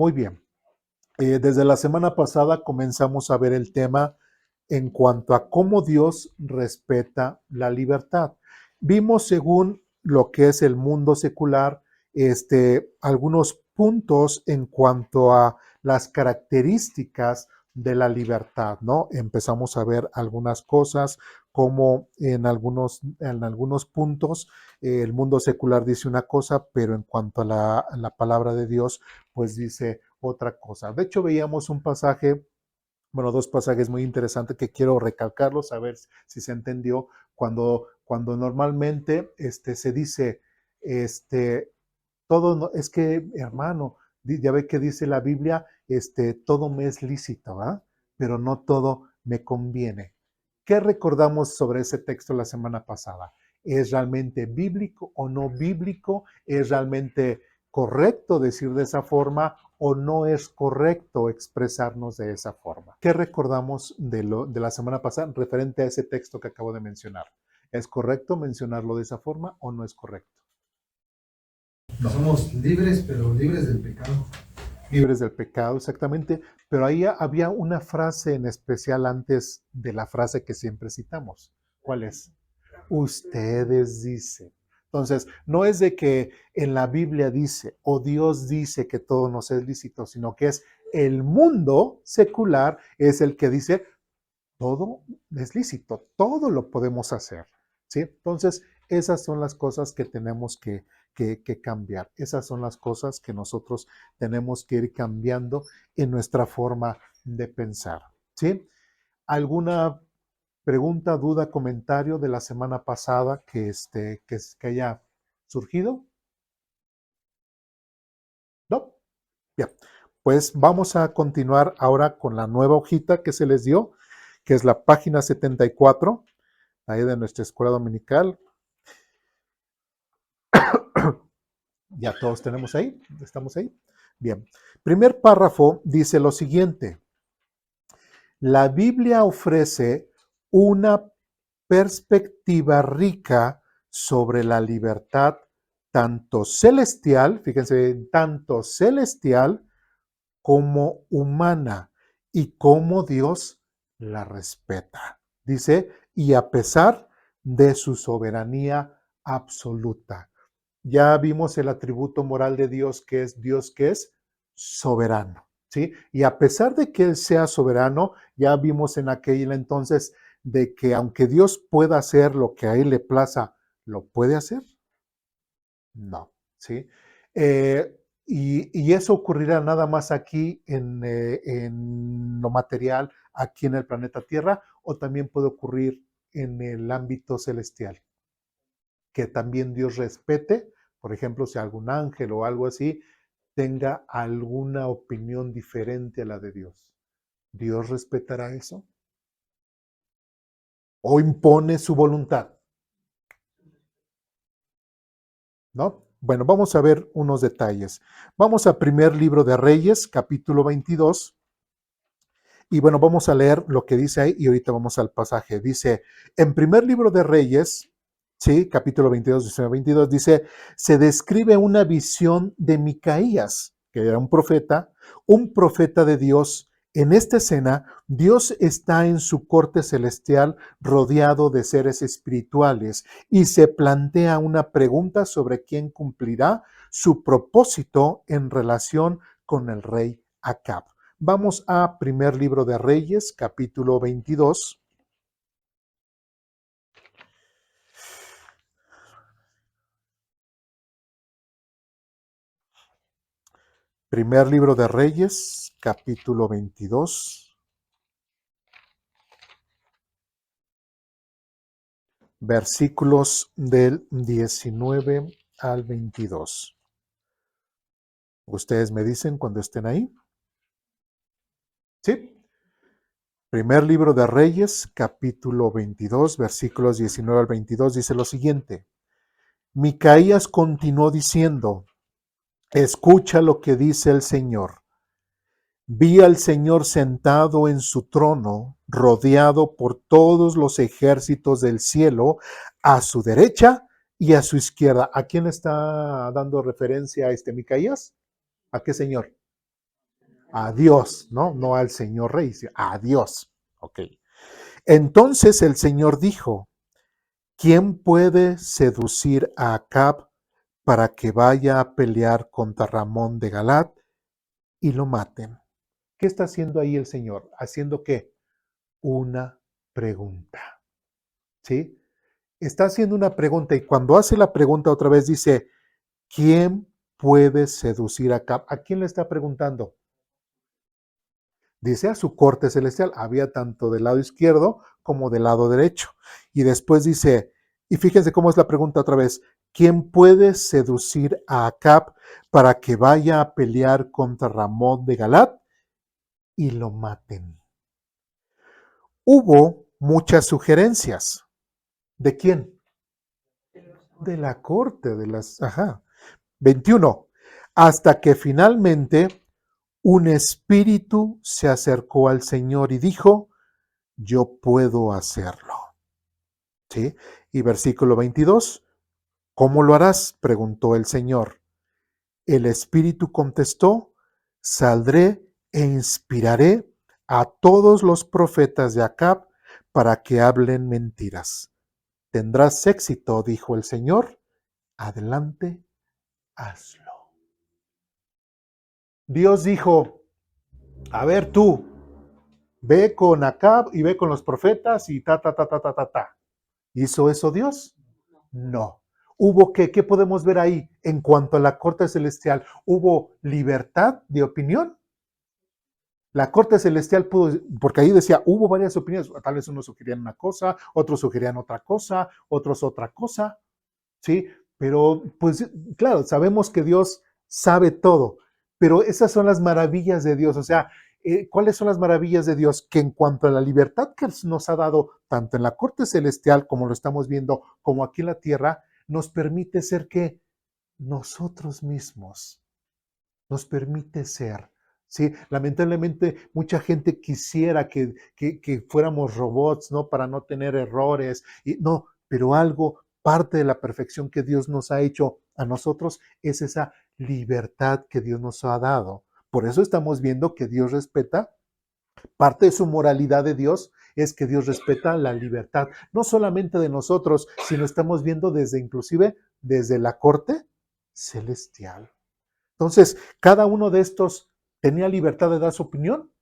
Muy bien. Desde la semana pasada comenzamos a ver el tema en cuanto a cómo Dios respeta la libertad. Vimos según lo que es el mundo secular, algunos puntos en cuanto a las características de la libertad, ¿no? Empezamos a ver algunas cosas, como en algunos puntos el mundo secular dice una cosa, pero en cuanto a la palabra de Dios, pues dice otra cosa. De hecho, veíamos un pasaje, bueno, dos pasajes muy interesantes que quiero recalcarlos, a ver si se entendió, cuando normalmente se dice, todo, es que, hermano, ya ve que dice la Biblia, todo me es lícito, ¿ah? Pero no todo me conviene. ¿Qué recordamos sobre ese texto la semana pasada? ¿Es realmente bíblico o no bíblico? ¿Es realmente correcto decir de esa forma o no es correcto expresarnos de esa forma? ¿Qué recordamos de la semana pasada referente a ese texto que acabo de mencionar? ¿Es correcto mencionarlo de esa forma o no es correcto? No somos libres, pero libres del pecado. Libres del pecado, exactamente. Pero ahí había una frase en especial antes de la frase que siempre citamos. ¿Cuál es? Ustedes dicen. Entonces, no es de que en la Biblia dice o Dios dice que todo nos es lícito, sino que es el mundo secular es el que dice todo es lícito, todo lo podemos hacer, ¿sí? Entonces, esas son las cosas que tenemos que cambiar. Esas son las cosas que nosotros tenemos que ir cambiando en nuestra forma de pensar, ¿sí? ¿Alguna pregunta, duda, comentario de la semana pasada que haya surgido? ¿No? Ya. Pues vamos a continuar ahora con la nueva hojita que se les dio, que es la página 74, ahí de nuestra escuela dominical. Ya todos tenemos ahí, estamos ahí. Bien. Primer párrafo dice lo siguiente. La Biblia ofrece una perspectiva rica sobre la libertad tanto celestial, fíjense, tanto celestial como humana y cómo Dios la respeta. Dice, y a pesar de su soberanía absoluta. Ya vimos el atributo moral de Dios que es soberano, ¿sí? Y a pesar de que Él sea soberano, ya vimos en aquel entonces de que aunque Dios pueda hacer lo que a Él le plaza, ¿lo puede hacer? No, ¿sí? Y eso ocurrirá nada más aquí en lo material, aquí en el planeta Tierra, o también puede ocurrir en el ámbito celestial, que también Dios respete, por ejemplo, si algún ángel o algo así tenga alguna opinión diferente a la de Dios. ¿Dios respetará eso? ¿O impone su voluntad? ¿No? Bueno, vamos a ver unos detalles. Vamos a primer libro de Reyes, capítulo 22. Y bueno, vamos a leer lo que dice ahí y ahorita vamos al pasaje. Dice, en primer libro de Reyes, sí, capítulo 22, 19, 22, dice, se describe una visión de Micaías, que era un profeta de Dios. En esta escena, Dios está en su corte celestial rodeado de seres espirituales y se plantea una pregunta sobre quién cumplirá su propósito en relación con el rey Acab. Vamos a primer libro de Reyes, capítulo 22. Primer libro de Reyes, capítulo 22, versículos del 19 al 22. Ustedes me dicen cuando estén ahí. ¿Sí? Primer libro de Reyes, capítulo 22, versículos 19 al 22, dice lo siguiente. Micaías continuó diciendo, escucha lo que dice el Señor. Vi al Señor sentado en su trono, rodeado por todos los ejércitos del cielo, a su derecha y a su izquierda. ¿A quién está dando referencia a Micaías? ¿A qué señor? A Dios, ¿no? No al señor rey, sino a Dios. Ok. Entonces el Señor dijo, ¿quién puede seducir a Acab para que vaya a pelear contra Ramón de Galat y lo maten? ¿Qué está haciendo ahí el Señor? ¿Haciendo qué? Una pregunta. ¿Sí? Está haciendo una pregunta y cuando hace la pregunta otra vez dice, ¿quién puede seducir a Acab? ¿A quién le está preguntando? Dice a su corte celestial. Había tanto del lado izquierdo como del lado derecho. Y después dice, y fíjense cómo es la pregunta otra vez, ¿quién puede seducir a Acab para que vaya a pelear contra Ramón de Galat y lo maten? Hubo muchas sugerencias. ¿De quién? De la corte, de las... Ajá. 21. Hasta que finalmente un espíritu se acercó al Señor y dijo, yo puedo hacerlo. ¿Sí? Y versículo 22. ¿Cómo lo harás? Preguntó el Señor. El espíritu contestó, saldré e inspiraré a todos los profetas de Acab para que hablen mentiras. Tendrás éxito, dijo el Señor. Adelante, hazlo. Dios dijo, a ver tú, ve con Acab y ve con los profetas y ta. ¿Hizo eso Dios? No. ¿Hubo qué podemos ver ahí en cuanto a la corte celestial? ¿Hubo libertad de opinión? La corte celestial pudo, porque ahí decía, hubo varias opiniones, tal vez unos sugerían una cosa, otros sugerían otra cosa, otros otra cosa, ¿sí? Pero, pues, claro, sabemos que Dios sabe todo, pero esas son las maravillas de Dios, o sea, ¿cuáles son las maravillas de Dios? Que en cuanto a la libertad que nos ha dado, tanto en la corte celestial, como lo estamos viendo, como aquí en la tierra, nos permite ser que nosotros mismos, nos permite ser. Sí, lamentablemente mucha gente quisiera que fuéramos robots, ¿no? Para no tener errores. Y, no, pero algo, parte de la perfección que Dios nos ha hecho a nosotros es esa libertad que Dios nos ha dado. Por eso estamos viendo que Dios respeta, parte de su moralidad de Dios es que Dios respeta la libertad, no solamente de nosotros, sino estamos viendo desde inclusive desde la corte celestial. Entonces, ¿cada uno de estos tenía libertad de dar su opinión?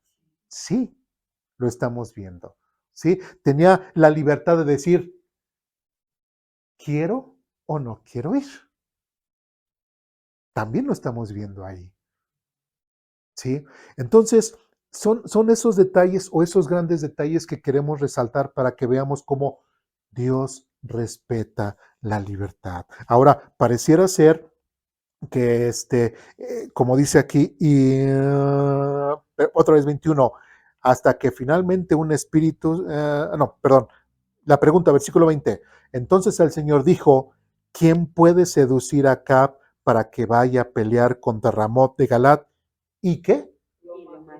Sí, lo estamos viendo. ¿Sí? Tenía la libertad de decir, ¿quiero o no quiero ir? También lo estamos viendo ahí. ¿Sí? Entonces, son esos detalles o esos grandes detalles que queremos resaltar para que veamos cómo Dios respeta la libertad. Ahora, pareciera ser que como dice aquí, y otra vez 21, hasta que finalmente un espíritu, no, perdón, la pregunta, versículo 20, entonces el Señor dijo, ¿quién puede seducir a Acab para que vaya a pelear contra Ramón de Galat? ¿Y qué?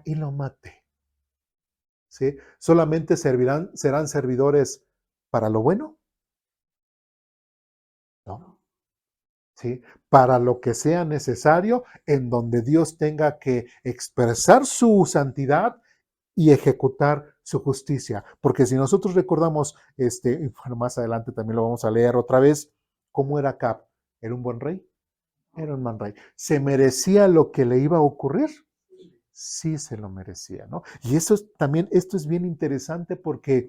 Y lo mate. ¿Sí? ¿Solamente serán servidores para lo bueno? No. ¿Sí? Para lo que sea necesario, en donde Dios tenga que expresar su santidad y ejecutar su justicia. Porque si nosotros recordamos, bueno, más adelante también lo vamos a leer otra vez, ¿cómo era Acab? ¿Era un buen rey? Era un mal rey. ¿Se merecía lo que le iba a ocurrir? Sí se lo merecía, ¿no? Y eso también, esto es bien interesante porque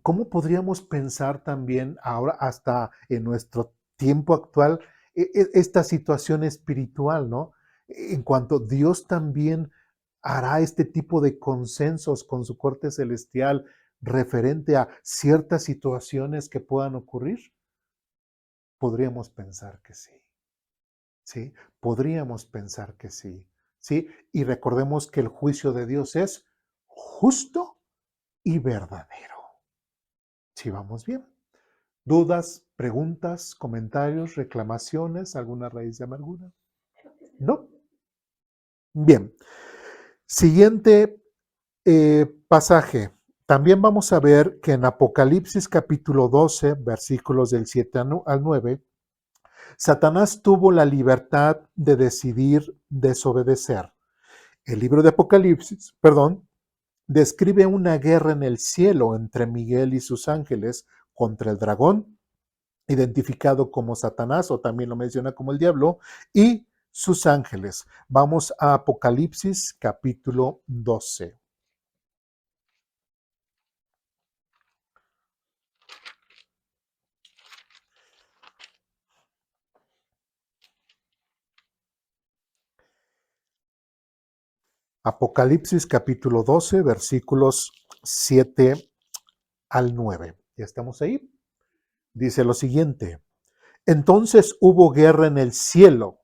¿cómo podríamos pensar también ahora, hasta en nuestro tiempo actual, esta situación espiritual, ¿no? En cuanto Dios también hará este tipo de consensos con su corte celestial referente a ciertas situaciones que puedan ocurrir, podríamos pensar que sí, ¿sí? Podríamos pensar que sí, ¿sí? Y recordemos que el juicio de Dios es justo y verdadero. ¿Sí vamos bien? ¿Dudas, preguntas, comentarios, reclamaciones, alguna raíz de amargura? ¿No? Bien. Siguiente pasaje. También vamos a ver que en Apocalipsis capítulo 12, versículos del 7 al 9, Satanás tuvo la libertad de decidir desobedecer. El libro de Apocalipsis, perdón, describe una guerra en el cielo entre Miguel y sus ángeles contra el dragón, identificado como Satanás, o también lo menciona como el diablo, y sus ángeles. Vamos a Apocalipsis capítulo 12. Apocalipsis capítulo 12, versículos 7 al 9. ¿Ya estamos ahí? Dice lo siguiente. Entonces hubo guerra en el cielo.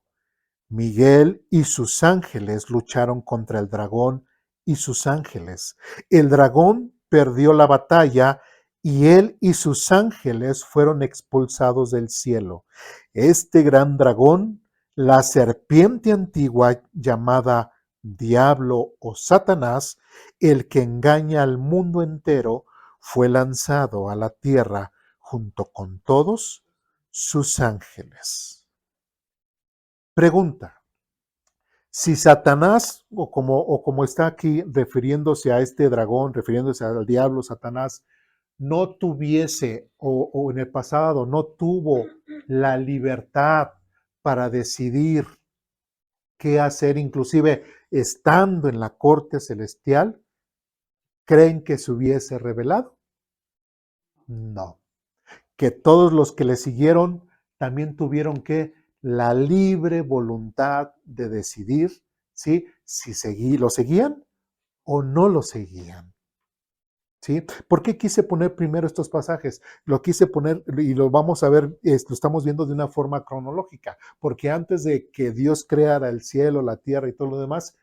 Miguel y sus ángeles lucharon contra el dragón y sus ángeles. El dragón perdió la batalla y él y sus ángeles fueron expulsados del cielo. Este gran dragón, la serpiente antigua llamada Diablo o Satanás, el que engaña al mundo entero, fue lanzado a la tierra junto con todos sus ángeles. Pregunta. Si Satanás, o como está aquí refiriéndose a este dragón, refiriéndose al diablo, Satanás, no tuviese o en el pasado no tuvo la libertad para decidir qué hacer, inclusive estando en la corte celestial, ¿creen que se hubiese revelado? No. Que todos los que le siguieron también tuvieron que la libre voluntad de decidir, ¿sí? Si lo seguían o no lo seguían. ¿Sí? ¿Por qué quise poner primero estos pasajes? Lo quise poner y lo vamos a ver, lo estamos viendo de una forma cronológica, porque antes de que Dios creara el cielo, la tierra y todo lo demás,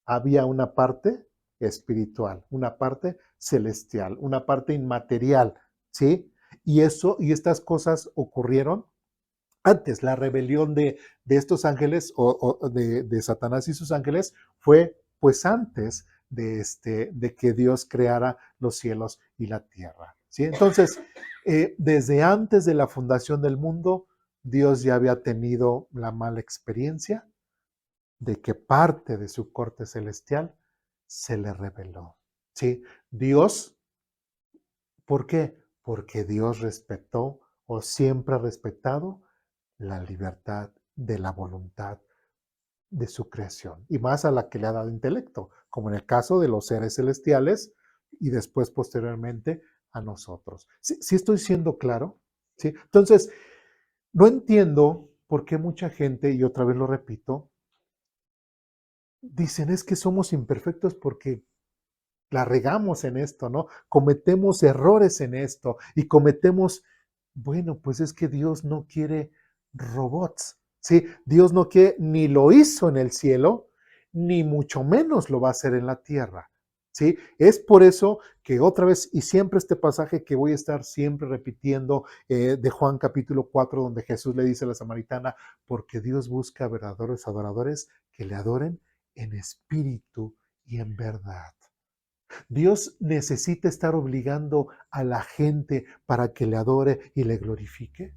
había una parte espiritual, una parte celestial, una parte inmaterial, ¿sí? Y estas cosas ocurrieron antes. La rebelión de estos ángeles o de Satanás y sus ángeles fue pues antes de que Dios creara los cielos y la tierra, ¿sí? Entonces, desde antes de la fundación del mundo, Dios ya había tenido la mala experiencia de que parte de su corte celestial se le reveló, ¿sí? Dios, ¿por qué? Porque Dios respetó o siempre ha respetado la libertad de la voluntad de su creación, y más a la que le ha dado intelecto, como en el caso de los seres celestiales y después posteriormente a nosotros. ¿Sí estoy siendo claro? ¿Sí? Entonces, no entiendo por qué mucha gente, y otra vez lo repito, dicen es que somos imperfectos porque la regamos en esto, ¿no? Cometemos errores en esto y cometemos, bueno, pues es que Dios no quiere robots, ¿sí? Dios no quiere, ni lo hizo en el cielo, ni mucho menos lo va a hacer en la tierra, ¿sí? Es por eso que otra vez, y siempre este pasaje que voy a estar siempre repitiendo de Juan capítulo 4, donde Jesús le dice a la samaritana, porque Dios busca verdaderos adoradores que le adoren en espíritu y en verdad. Dios necesita estar obligando a la gente para que le adore y le glorifique.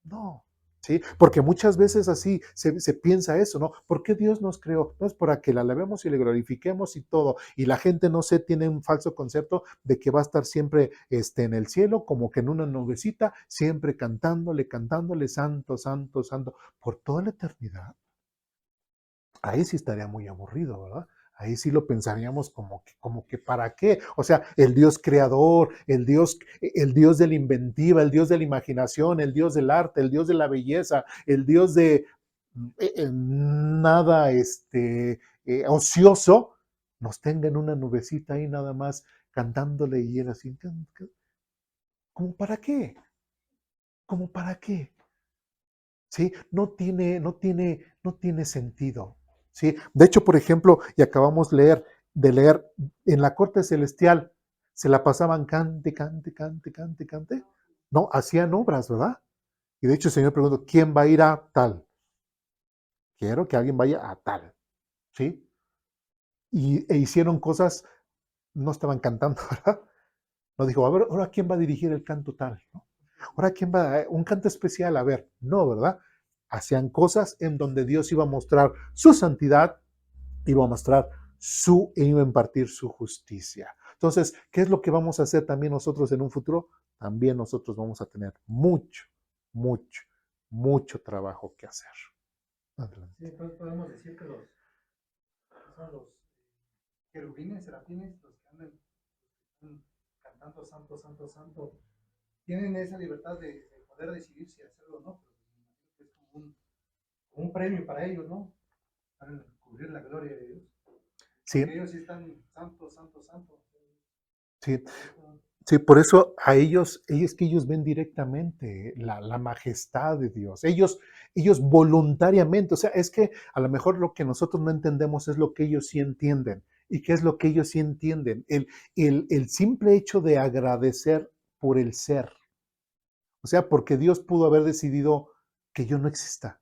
No, ¿sí? Porque muchas veces así se piensa eso, ¿no? ¿Por qué Dios nos creó? No es para que la alabemos y le glorifiquemos y todo. Y la gente, no sé, tiene un falso concepto de que va a estar siempre en el cielo, como que en una nubecita, siempre cantándole, santo, santo, santo, por toda la eternidad. Ahí sí estaría muy aburrido, ¿verdad? Ahí sí lo pensaríamos como que ¿para qué? O sea, el Dios creador, el Dios de la inventiva, el Dios de la imaginación, el Dios del arte, el Dios de la belleza, el Dios de nada ocioso, nos tenga en una nubecita ahí nada más cantándole y él así, ¿cómo para qué? ¿Cómo para qué? ¿Sí? No tiene sentido, ¿sí? De hecho, por ejemplo, y acabamos de leer, en la corte celestial se la pasaban cante, cante, cante, cante, cante. No, hacían obras, ¿verdad? Y de hecho el Señor preguntó, ¿quién va a ir a tal? Quiero que alguien vaya a tal, ¿sí? E hicieron cosas, no estaban cantando, ¿verdad? No dijo, a ver, ahora quién va a dirigir el canto tal, ¿no? Ahora quién va a un canto especial, a ver, no, ¿verdad? Hacían cosas en donde Dios iba a mostrar su santidad iba a mostrar iba a impartir su justicia. Entonces, ¿qué es lo que vamos a hacer también nosotros en un futuro? También nosotros vamos a tener mucho, mucho, mucho trabajo que hacer. Adelante. Sí, entonces podemos decir que son los querubines, serafines, los que andan cantando santo, santo, santo, tienen esa libertad de poder decidir si hacerlo o no, pero es como un premio para ellos, ¿no? Para cubrir la gloria de Dios. Sí, Porque ellos sí están santo, santo, santo. sí, sí, por eso a ellos que ellos ven directamente la majestad de Dios. Ellos voluntariamente, o sea, es que a lo mejor lo que nosotros no entendemos es lo que ellos sí entienden. ¿Y qué es lo que ellos sí entienden? El simple hecho de agradecer por el ser. O sea, porque Dios pudo haber decidido que yo no exista.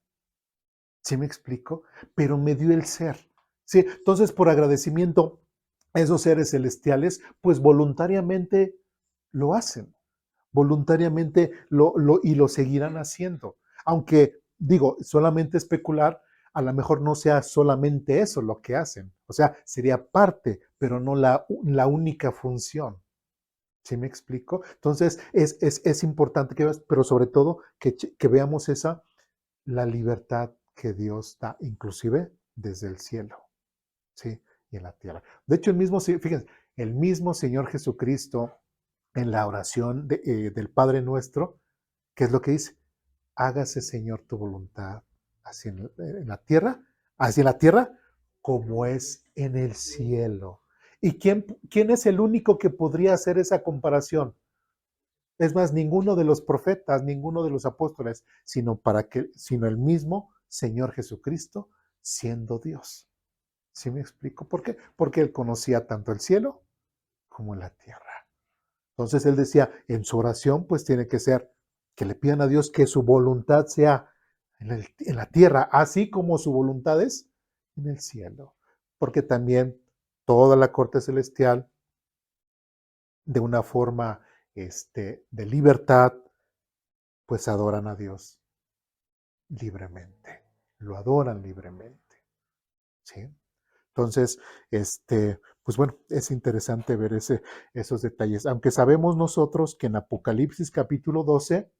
¿Sí me explico? Pero me dio el ser. ¿Sí? Entonces, por agradecimiento, esos seres celestiales, pues voluntariamente lo hacen. Voluntariamente y lo seguirán haciendo. Aunque, digo, solamente especular, a lo mejor no sea solamente eso lo que hacen. O sea, sería parte, pero no la única función. ¿Sí me explico? Entonces, es importante que veas, pero sobre todo que veamos la libertad que Dios da, inclusive desde el cielo, ¿sí? Y en la tierra. De hecho, fíjense, el mismo Señor Jesucristo en la oración del Padre Nuestro, ¿qué es lo que dice? Hágase, Señor, tu voluntad, así en la tierra, así en la tierra, como es en el cielo. ¿Y quién es el único que podría hacer esa comparación? Es más, ninguno de los profetas, ninguno de los apóstoles, sino el mismo Señor Jesucristo siendo Dios. ¿Sí me explico por qué? Porque él conocía tanto el cielo como la tierra. Entonces él decía, en su oración, pues tiene que ser que le pidan a Dios que su voluntad sea en la tierra, así como su voluntad es en el cielo. Porque también toda la corte celestial, de una forma de libertad, pues adoran a Dios libremente, lo adoran libremente, ¿sí? Entonces, pues bueno, es interesante ver esos detalles, aunque sabemos nosotros que en Apocalipsis capítulo 12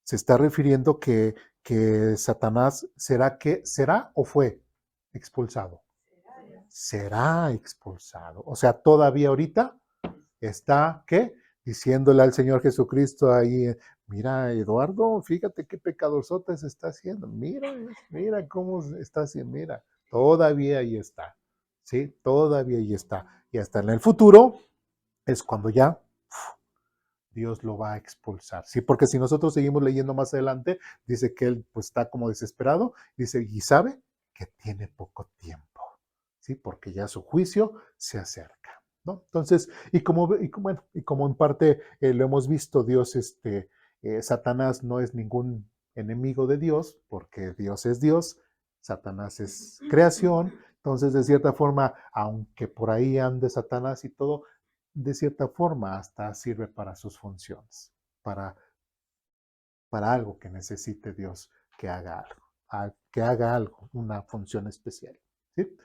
se está refiriendo que Satanás será o fue expulsado. Será expulsado. O sea, todavía ahorita está, ¿qué? Diciéndole al Señor Jesucristo ahí, mira, Eduardo, fíjate qué pecadorzote se está haciendo, mira cómo está haciendo, mira, todavía ahí está, ¿sí? Todavía ahí está. Y hasta en el futuro es cuando ya Dios lo va a expulsar, ¿sí? Porque si nosotros seguimos leyendo más adelante, dice que él pues está como desesperado, dice, y sabe que tiene poco tiempo, ¿sí? Porque ya su juicio se acerca, ¿no? Entonces, y como en parte lo hemos visto, Dios, Satanás no es ningún enemigo de Dios, porque Dios es Dios, Satanás es creación, entonces de cierta forma, aunque por ahí ande Satanás y todo, de cierta forma hasta sirve para sus funciones, para, para algo que necesite Dios que haga algo, que haga algo, una función especial. ¿Sí?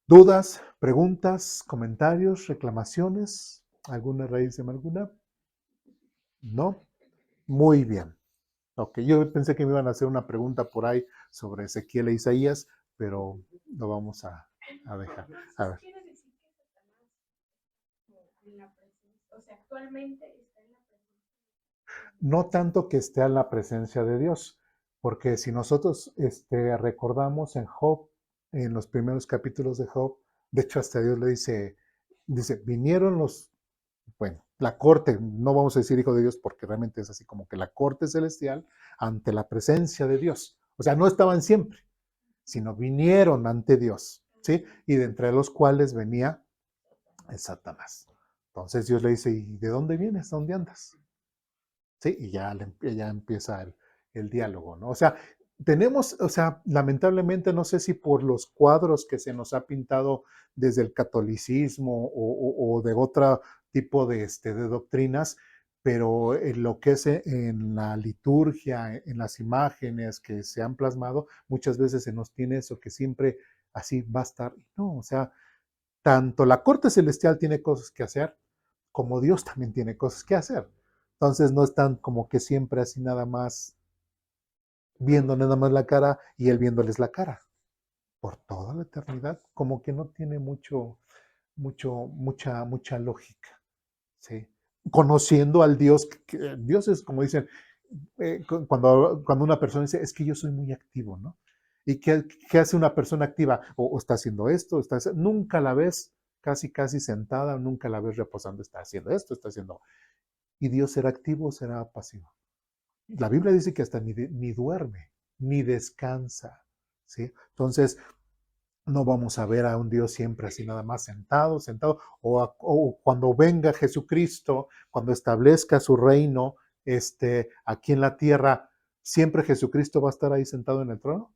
¿Dudas, preguntas, comentarios, reclamaciones? ¿Alguna raíz de amargura? ¿No? Muy bien. Ok, yo pensé que me iban a hacer una pregunta por ahí sobre Ezequiel e Isaías, pero lo vamos a dejar. A ver. Quiere decir que Satanás en la presencia, o sea, actualmente está en la presencia. No tanto que esté a la presencia de Dios, porque si nosotros recordamos en Job, en los primeros capítulos de Job, de hecho hasta Dios le dice, vinieron bueno, la corte, no vamos a decir hijo de Dios porque realmente es así como que la corte celestial ante la presencia de Dios. O sea, no estaban siempre, sino vinieron ante Dios, ¿sí? Y de entre los cuales venía Satanás. Entonces Dios le dice, ¿y de dónde vienes? ¿Dónde andas? ¿Sí? Y ya empieza el diálogo, ¿no? O sea, lamentablemente, no sé si por los cuadros que se nos ha pintado desde el catolicismo o de otro tipo de doctrinas, pero en lo que es en la liturgia, en las imágenes que se han plasmado, muchas veces se nos tiene eso, que siempre así va a estar. No, o sea, tanto la corte celestial tiene cosas que hacer, como Dios también tiene cosas que hacer. Entonces no están como que siempre así nada más viendo nada más la cara y él viéndoles la cara por toda la eternidad, como que no tiene mucha lógica, ¿sí? Conociendo al Dios, que Dios es como dicen, cuando una persona dice, es que yo soy muy activo, ¿no? ¿Y qué hace una persona activa? O está haciendo esto, nunca la ves casi sentada, nunca la ves reposando, está haciendo esto, está haciendo. ¿Y Dios será activo o será pasivo? La Biblia dice que hasta ni duerme, ni descansa, ¿sí? Entonces, no vamos a ver a un Dios siempre así nada más sentado, o cuando venga Jesucristo, cuando establezca su reino aquí en la tierra, ¿siempre Jesucristo va a estar ahí sentado en el trono?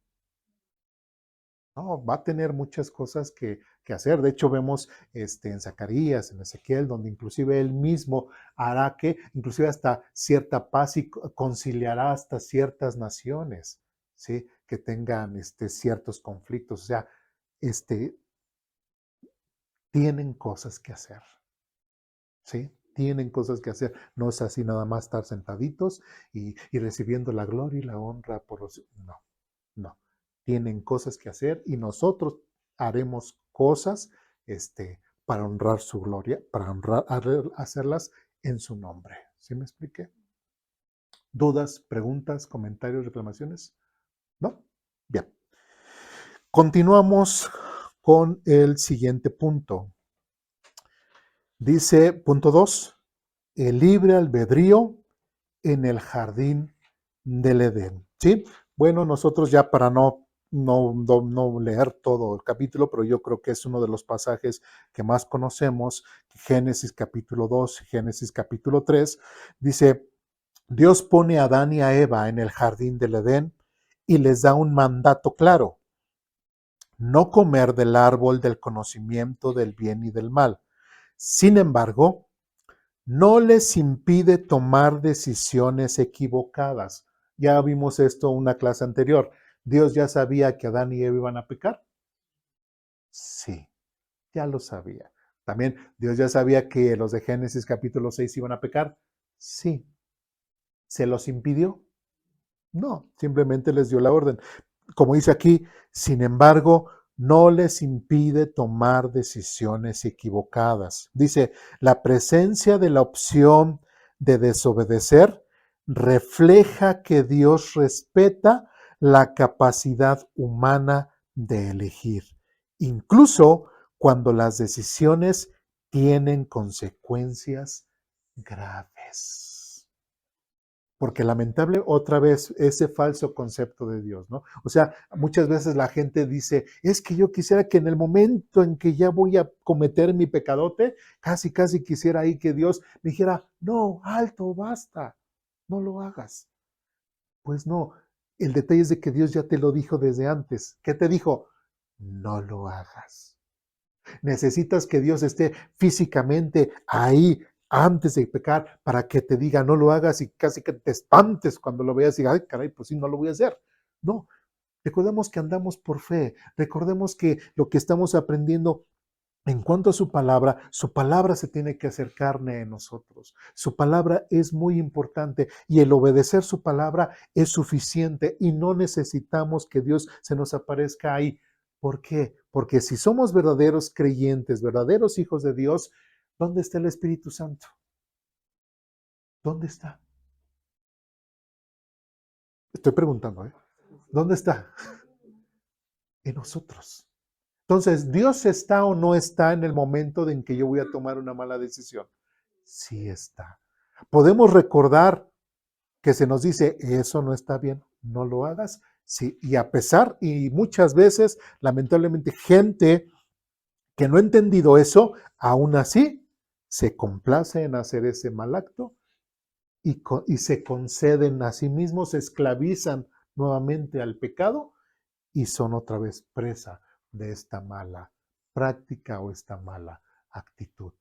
No, va a tener muchas cosas que hacer. De hecho, vemos en Zacarías, en Ezequiel, donde inclusive él mismo hará que, inclusive hasta cierta paz y conciliará hasta ciertas naciones, ¿sí? Que tengan ciertos conflictos. O sea, este, tienen cosas que hacer, ¿sí? Tienen cosas que hacer. No es así nada más estar sentaditos y recibiendo la gloria y la honra por los... No, no. Tienen cosas que hacer y nosotros haremos cosas para honrar su gloria, para hacerlas en su nombre. ¿Sí me expliqué? ¿Dudas, preguntas, comentarios, reclamaciones? ¿No? Bien. Continuamos con el siguiente punto. Dice, punto 2, el libre albedrío en el jardín del Edén. ¿Sí? Bueno, nosotros ya para no leer todo el capítulo, pero yo creo que es uno de los pasajes que más conocemos, Génesis capítulo 2, Génesis capítulo 3, dice, Dios pone a Adán y a Eva en el jardín del Edén y les da un mandato claro, no comer del árbol del conocimiento del bien y del mal. Sin embargo, no les impide tomar decisiones equivocadas. Ya vimos esto en una clase anterior. ¿Dios ya sabía que Adán y Eva iban a pecar? Sí, ya lo sabía. También, ¿Dios ya sabía que los de Génesis capítulo 6 iban a pecar? Sí. ¿Se los impidió? No, simplemente les dio la orden. Como dice aquí, sin embargo, no les impide tomar decisiones equivocadas. Dice, la presencia de la opción de desobedecer refleja que Dios respeta la capacidad humana de elegir, incluso cuando las decisiones tienen consecuencias graves. Porque lamentable otra vez ese falso concepto de Dios, ¿no? O sea, muchas veces la gente dice, es que yo quisiera que en el momento en que ya voy a cometer mi pecadote, casi quisiera ahí que Dios me dijera, no, alto, basta, no lo hagas. Pues no, el detalle es de que Dios ya te lo dijo desde antes. ¿Qué te dijo? No lo hagas. Necesitas que Dios esté físicamente ahí antes de pecar para que te diga no lo hagas y casi que te espantes cuando lo veas y digas, ay, caray, pues sí, no lo voy a hacer. No, recordemos que andamos por fe, recordemos que lo que estamos aprendiendo en cuanto a su palabra se tiene que hacer carne en nosotros. Su palabra es muy importante y el obedecer su palabra es suficiente y no necesitamos que Dios se nos aparezca ahí. ¿Por qué? Porque si somos verdaderos creyentes, verdaderos hijos de Dios, ¿dónde está el Espíritu Santo? ¿Dónde está? Estoy preguntando, ¿eh? ¿Dónde está? En nosotros. Entonces, ¿Dios está o no está en el momento en que yo voy a tomar una mala decisión? Sí está. Podemos recordar que se nos dice, eso no está bien, no lo hagas. Sí, y a pesar, y muchas veces, lamentablemente, gente que no ha entendido eso, aún así se complace en hacer ese mal acto y se conceden a sí mismos, se esclavizan nuevamente al pecado y son otra vez presa de esta mala práctica o esta mala actitud.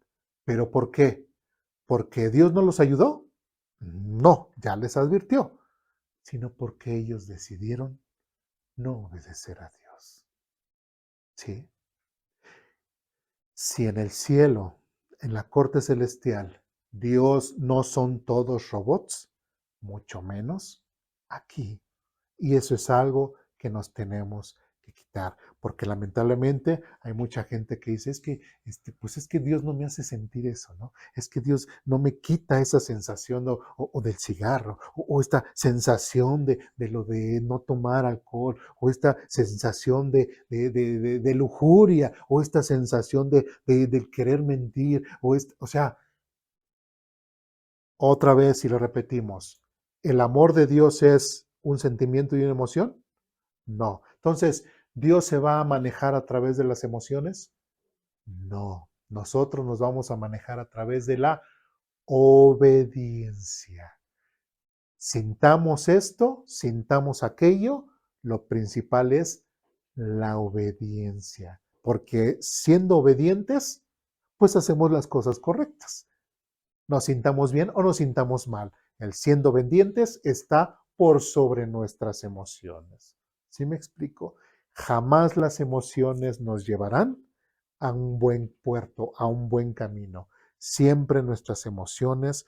¿Pero por qué? ¿Porque Dios no los ayudó? No, ya les advirtió, sino porque ellos decidieron no obedecer a Dios. ¿sí? Si en el cielo, en la corte celestial, Dios no son todos robots, mucho menos aquí. Y eso es algo que nos tenemos que quitar, porque lamentablemente hay mucha gente que dice, es que, pues es que Dios no me hace sentir eso, ¿no? Es que Dios no me quita esa sensación o del cigarro, o esta sensación de lo de no tomar alcohol, o esta sensación de lujuria, o esta sensación de querer mentir, o sea, otra vez, si lo repetimos, ¿el amor de Dios es un sentimiento y una emoción? No. Entonces, ¿Dios se va a manejar a través de las emociones? No. Nosotros nos vamos a manejar a través de la obediencia. Sintamos esto, sintamos aquello, lo principal es la obediencia. Porque siendo obedientes, pues hacemos las cosas correctas. Nos sintamos bien o nos sintamos mal. El siendo obedientes está por sobre nuestras emociones. ¿Sí me explico? Jamás las emociones nos llevarán a un buen puerto, a un buen camino. Siempre nuestras emociones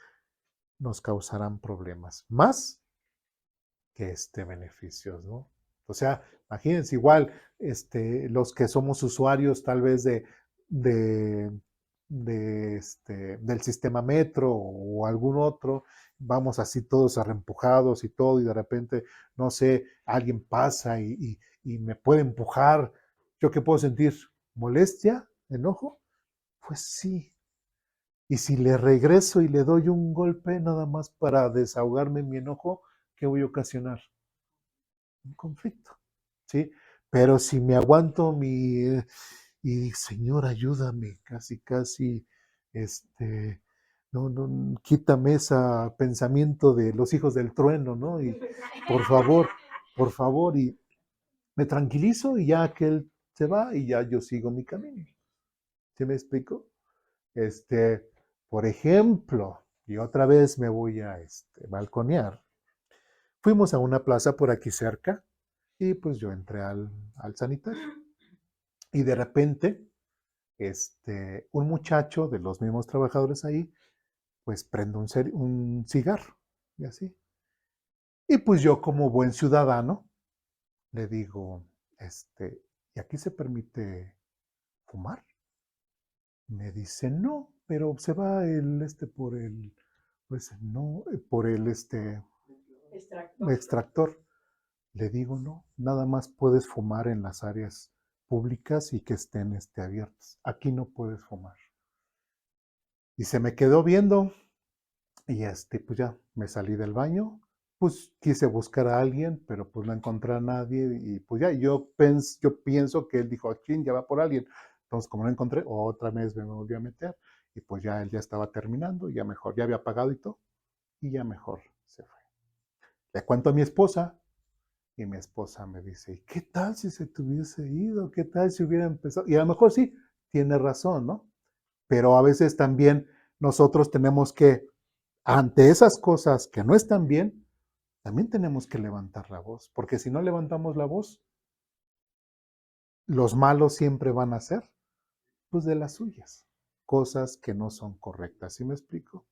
nos causarán problemas, más que beneficios, ¿no? O sea, imagínense igual, los que somos usuarios tal vez de, del sistema metro o algún otro, vamos así todos arrempujados y todo, y de repente, no sé, alguien pasa y me puede empujar. ¿Yo qué puedo sentir? ¿Molestia? ¿Enojo? Pues sí. Y si le regreso y le doy un golpe nada más para desahogarme mi enojo, ¿qué voy a ocasionar? Un conflicto, ¿sí? Pero si me aguanto y Señor, ayúdame, casi, casi, no, quítame ese pensamiento de los hijos del trueno, ¿no? Y por favor, y me tranquilizo y ya que él se va y ya yo sigo mi camino. ¿Sí me explico? Por ejemplo, y otra vez me voy a balconear. Fuimos a una plaza por aquí cerca y pues yo entré al sanitario. Y de repente, un muchacho de los mismos trabajadores ahí, pues prende un cigarro y así. Y pues yo como buen ciudadano le digo, ¿y aquí se permite fumar? Me dice, no, pero se va pues no, por el extractor. Le digo, no, nada más puedes fumar en las áreas públicas y que estén abiertas. Aquí no puedes fumar. Y se me quedó viendo y pues ya me salí del baño. Pues quise buscar a alguien, pero pues no encontré a nadie y pues ya yo pienso que él dijo, ¿quién ya va por alguien? Entonces, como no encontré, otra vez me volví a meter y pues ya él ya estaba terminando, ya mejor, ya había pagado y todo, y ya mejor se fue. Le cuento a mi esposa, y mi esposa me dice, ¿y qué tal si se te hubiese ido? ¿Qué tal si hubiera empezado? Y a lo mejor sí, tiene razón, ¿no? Pero a veces también nosotros tenemos que, ante esas cosas que no están bien, también tenemos que levantar la voz, porque si no levantamos la voz, los malos siempre van a ser, pues, de las suyas, cosas que no son correctas, ¿sí me explico?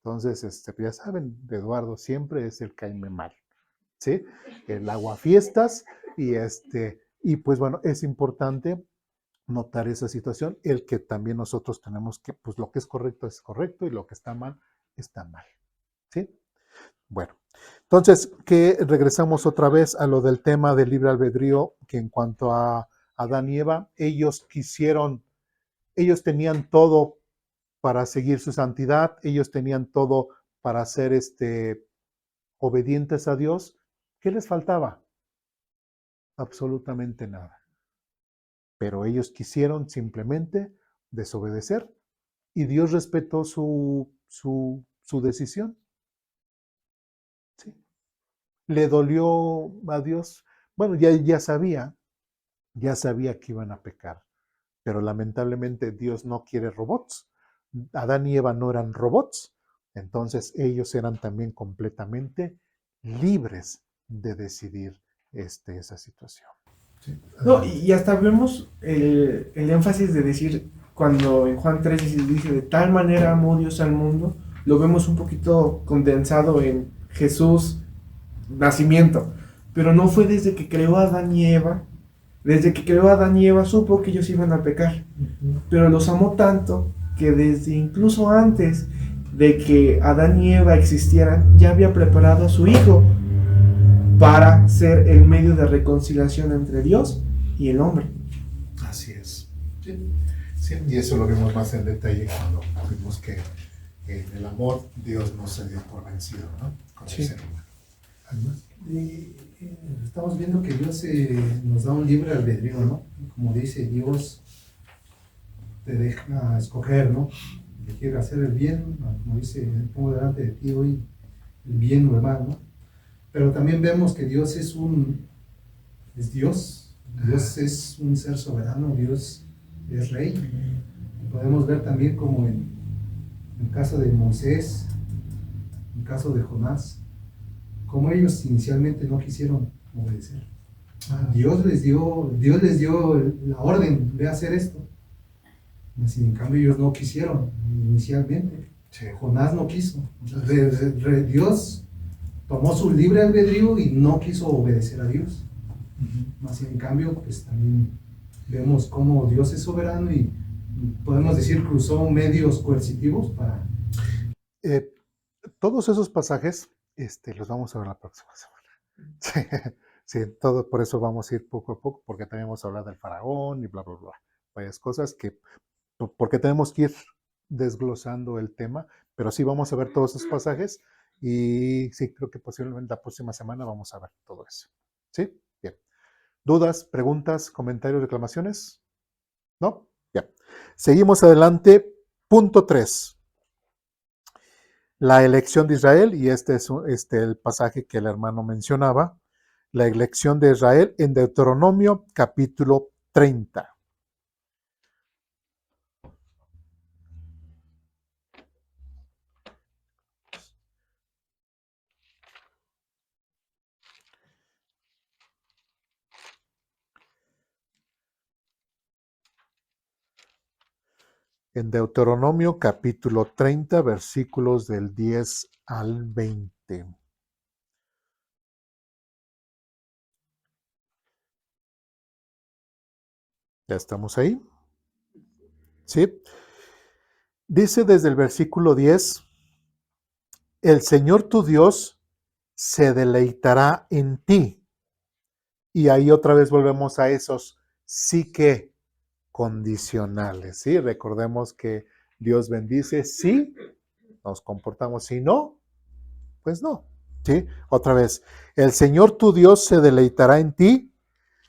Entonces, ya saben, Eduardo siempre es el caime mal, ¿sí? El aguafiestas y pues bueno, es importante notar esa situación, el que también nosotros tenemos que, pues lo que es correcto y lo que está mal, ¿sí? Bueno, entonces, que regresamos otra vez a lo del tema del libre albedrío, que en cuanto a Adán y Eva, ellos tenían todo para seguir su santidad, ellos tenían todo para ser obedientes a Dios. ¿Qué les faltaba? Absolutamente nada. Pero ellos quisieron simplemente desobedecer y Dios respetó su decisión. ¿Sí? Le dolió a Dios. Bueno, ya sabía que iban a pecar, pero lamentablemente Dios no quiere robots. Adán y Eva no eran robots, entonces ellos eran también completamente libres de decidir esa situación. Sí. No, y hasta vemos el énfasis de decir, cuando en Juan 3 dice, de tal manera amó Dios al mundo, lo vemos un poquito condensado en Jesús, nacimiento. Pero no fue desde que creó a Adán y Eva. Desde que creó a Adán y Eva supo que ellos iban a pecar. Pero los amó tanto que desde incluso antes de que Adán y Eva existieran, ya había preparado a su hijo para ser el medio de reconciliación entre Dios y el hombre. Así es. Sí. Sí, y eso lo vemos más en detalle cuando vimos que en el amor Dios no se dio por vencido, ¿no? Con Sí. el ser humano. ¿Además? Y, estamos viendo que Dios nos da un libre albedrío, ¿no? Como dice, Dios te deja escoger, ¿no? Que quiere hacer el bien, como dice, pongo delante de ti hoy el bien o el mal, ¿no? Pero también vemos que Dios es Dios. Dios es un ser soberano, Dios es rey. Y podemos ver también como en el caso de Moisés, en el caso de Jonás, como ellos inicialmente no quisieron obedecer. Dios les dio la orden de hacer esto. Sin en cambio ellos no quisieron inicialmente. Sí. Jonás no quiso. Dios tomó su libre albedrío y no quiso obedecer a Dios. Más en cambio, pues también vemos cómo Dios es soberano y podemos decir que usó medios coercitivos para... Todos esos pasajes los vamos a ver la próxima semana. Sí, sí, todo por eso vamos a ir poco a poco, porque también vamos a hablar del faraón y bla, bla, bla. Varias cosas porque tenemos que ir desglosando el tema, pero sí vamos a ver todos esos pasajes y sí, creo que posiblemente la próxima semana vamos a ver todo eso. ¿Sí? Bien. ¿Dudas, preguntas, comentarios, reclamaciones? ¿No? Bien. Seguimos adelante. Punto 3. La elección de Israel, y este es el pasaje que el hermano mencionaba, la elección de Israel en Deuteronomio capítulo 30. En Deuteronomio capítulo 30, versículos del 10 al 20. ¿Ya estamos ahí? ¿Sí? Dice desde el versículo 10, el Señor tu Dios se deleitará en ti. Y ahí otra vez volvemos a esos sí que condicionales, ¿sí? Recordemos que Dios bendice si nos comportamos, si no, pues no, ¿sí? Otra vez, el Señor tu Dios se deleitará en ti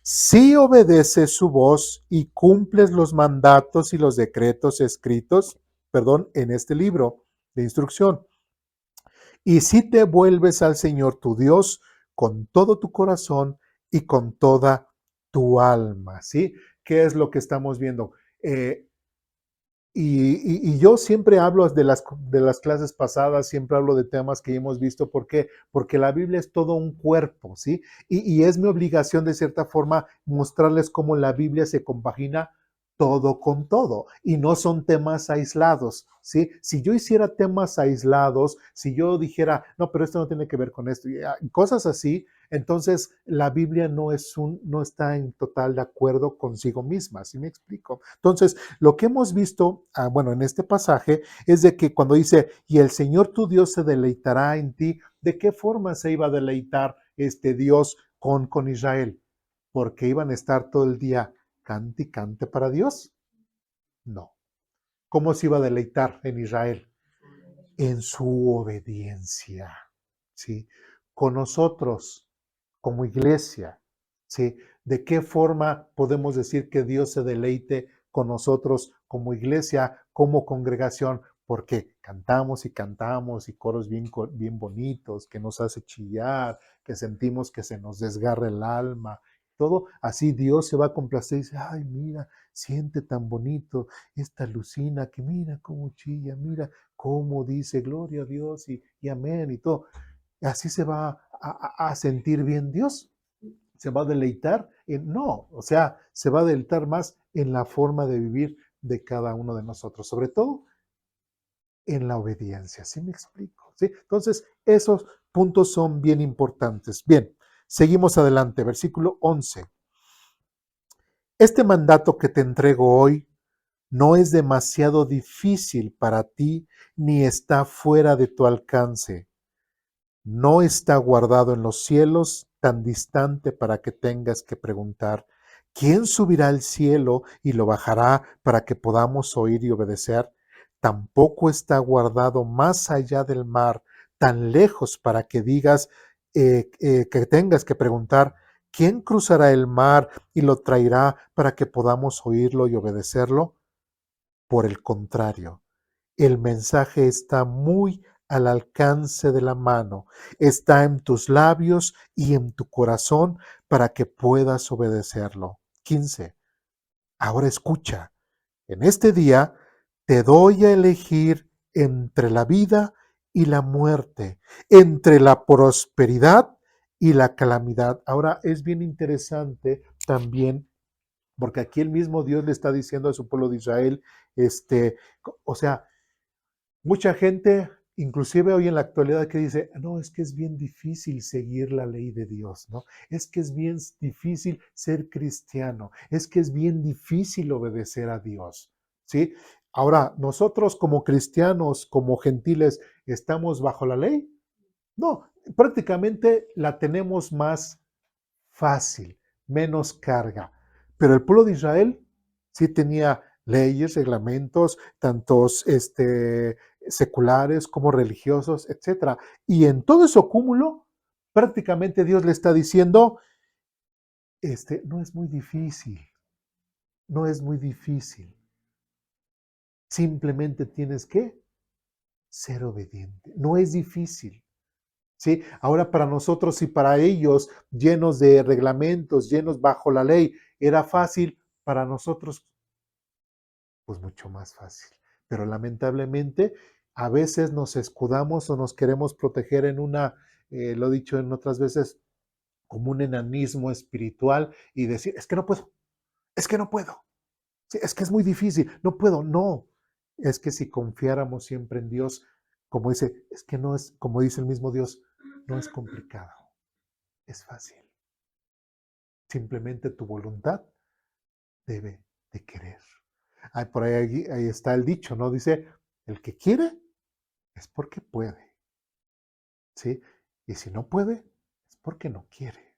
si obedeces su voz y cumples los mandatos y los decretos escritos, en este libro de instrucción. Y si te vuelves al Señor tu Dios con todo tu corazón y con toda tu alma, ¿sí? ¿Qué es lo que estamos viendo? Y yo siempre hablo de las clases pasadas, siempre hablo de temas que hemos visto. ¿Por qué? Porque la Biblia es todo un cuerpo, ¿sí? Y es mi obligación, de cierta forma, mostrarles cómo la Biblia se compagina todo con todo. Y no son temas aislados, ¿sí? Si yo hiciera temas aislados, si yo dijera, no, pero esto no tiene que ver con esto, y cosas así, entonces la Biblia no está en total de acuerdo consigo misma, ¿sí me explico? Entonces, lo que hemos visto, en este pasaje, es de que cuando dice, y el Señor tu Dios se deleitará en ti, ¿de qué forma se iba a deleitar este Dios con Israel? ¿Porque iban a estar todo el día cante y cante para Dios? No. ¿Cómo se iba a deleitar en Israel? En su obediencia, ¿sí? Con nosotros, como iglesia, ¿sí? ¿De qué forma podemos decir que Dios se deleite con nosotros como iglesia, como congregación? Porque cantamos y cantamos y coros bien bonitos, que nos hace chillar, que sentimos que se nos desgarra el alma. Todo así Dios se va a complacer y dice, ay, mira, siente tan bonito esta Lucina, que mira cómo chilla, mira cómo dice gloria a Dios y amén y todo. Así se va a sentir bien Dios. ¿Se va a deleitar? No, o sea, se va a deleitar más en la forma de vivir de cada uno de nosotros, sobre todo en la obediencia. ¿Sí me explico? ¿Sí? Entonces, esos puntos son bien importantes. Bien, seguimos adelante, versículo 11. Este mandato que te entrego hoy no es demasiado difícil para ti ni está fuera de tu alcance. No está guardado en los cielos tan distante para que tengas que preguntar, ¿quién subirá al cielo y lo bajará para que podamos oír y obedecer? Tampoco está guardado más allá del mar, tan lejos para que digas, que tengas que preguntar, ¿quién cruzará el mar y lo traerá para que podamos oírlo y obedecerlo? Por el contrario, el mensaje está muy al alcance de la mano, está en tus labios y en tu corazón para que puedas obedecerlo. 15. Ahora escucha, en este día te doy a elegir entre la vida y la muerte, entre la prosperidad y la calamidad. Ahora es bien interesante también porque aquí el mismo Dios le está diciendo a su pueblo de Israel, o sea, mucha gente, inclusive hoy en la actualidad, que dice, no, es que es bien difícil seguir la ley de Dios, ¿no? Es que es bien difícil ser cristiano, es que es bien difícil obedecer a Dios, ¿sí? Ahora, nosotros como cristianos, como gentiles, ¿estamos bajo la ley? No, prácticamente la tenemos más fácil, menos carga. Pero el pueblo de Israel sí tenía leyes, reglamentos, tantos seculares como religiosos, etc. Y en todo ese cúmulo, prácticamente Dios le está diciendo, no es muy difícil, no es muy difícil. Simplemente tienes que ser obediente. No es difícil. ¿Sí? Ahora para nosotros y para ellos, llenos de reglamentos, llenos bajo la ley, era fácil, para nosotros, pues mucho más fácil. Pero lamentablemente, a veces nos escudamos o nos queremos proteger en lo he dicho en otras veces, como un enanismo espiritual y decir, es que no puedo, es que no puedo, sí, es que es muy difícil, no puedo, no. Es que si confiáramos siempre en Dios, como dice, es que no es, como dice el mismo Dios, no es complicado, es fácil. Simplemente tu voluntad debe de querer. Por ahí está el dicho, ¿no? Dice, el que quiere es porque puede, ¿sí? Y si no puede, es porque no quiere.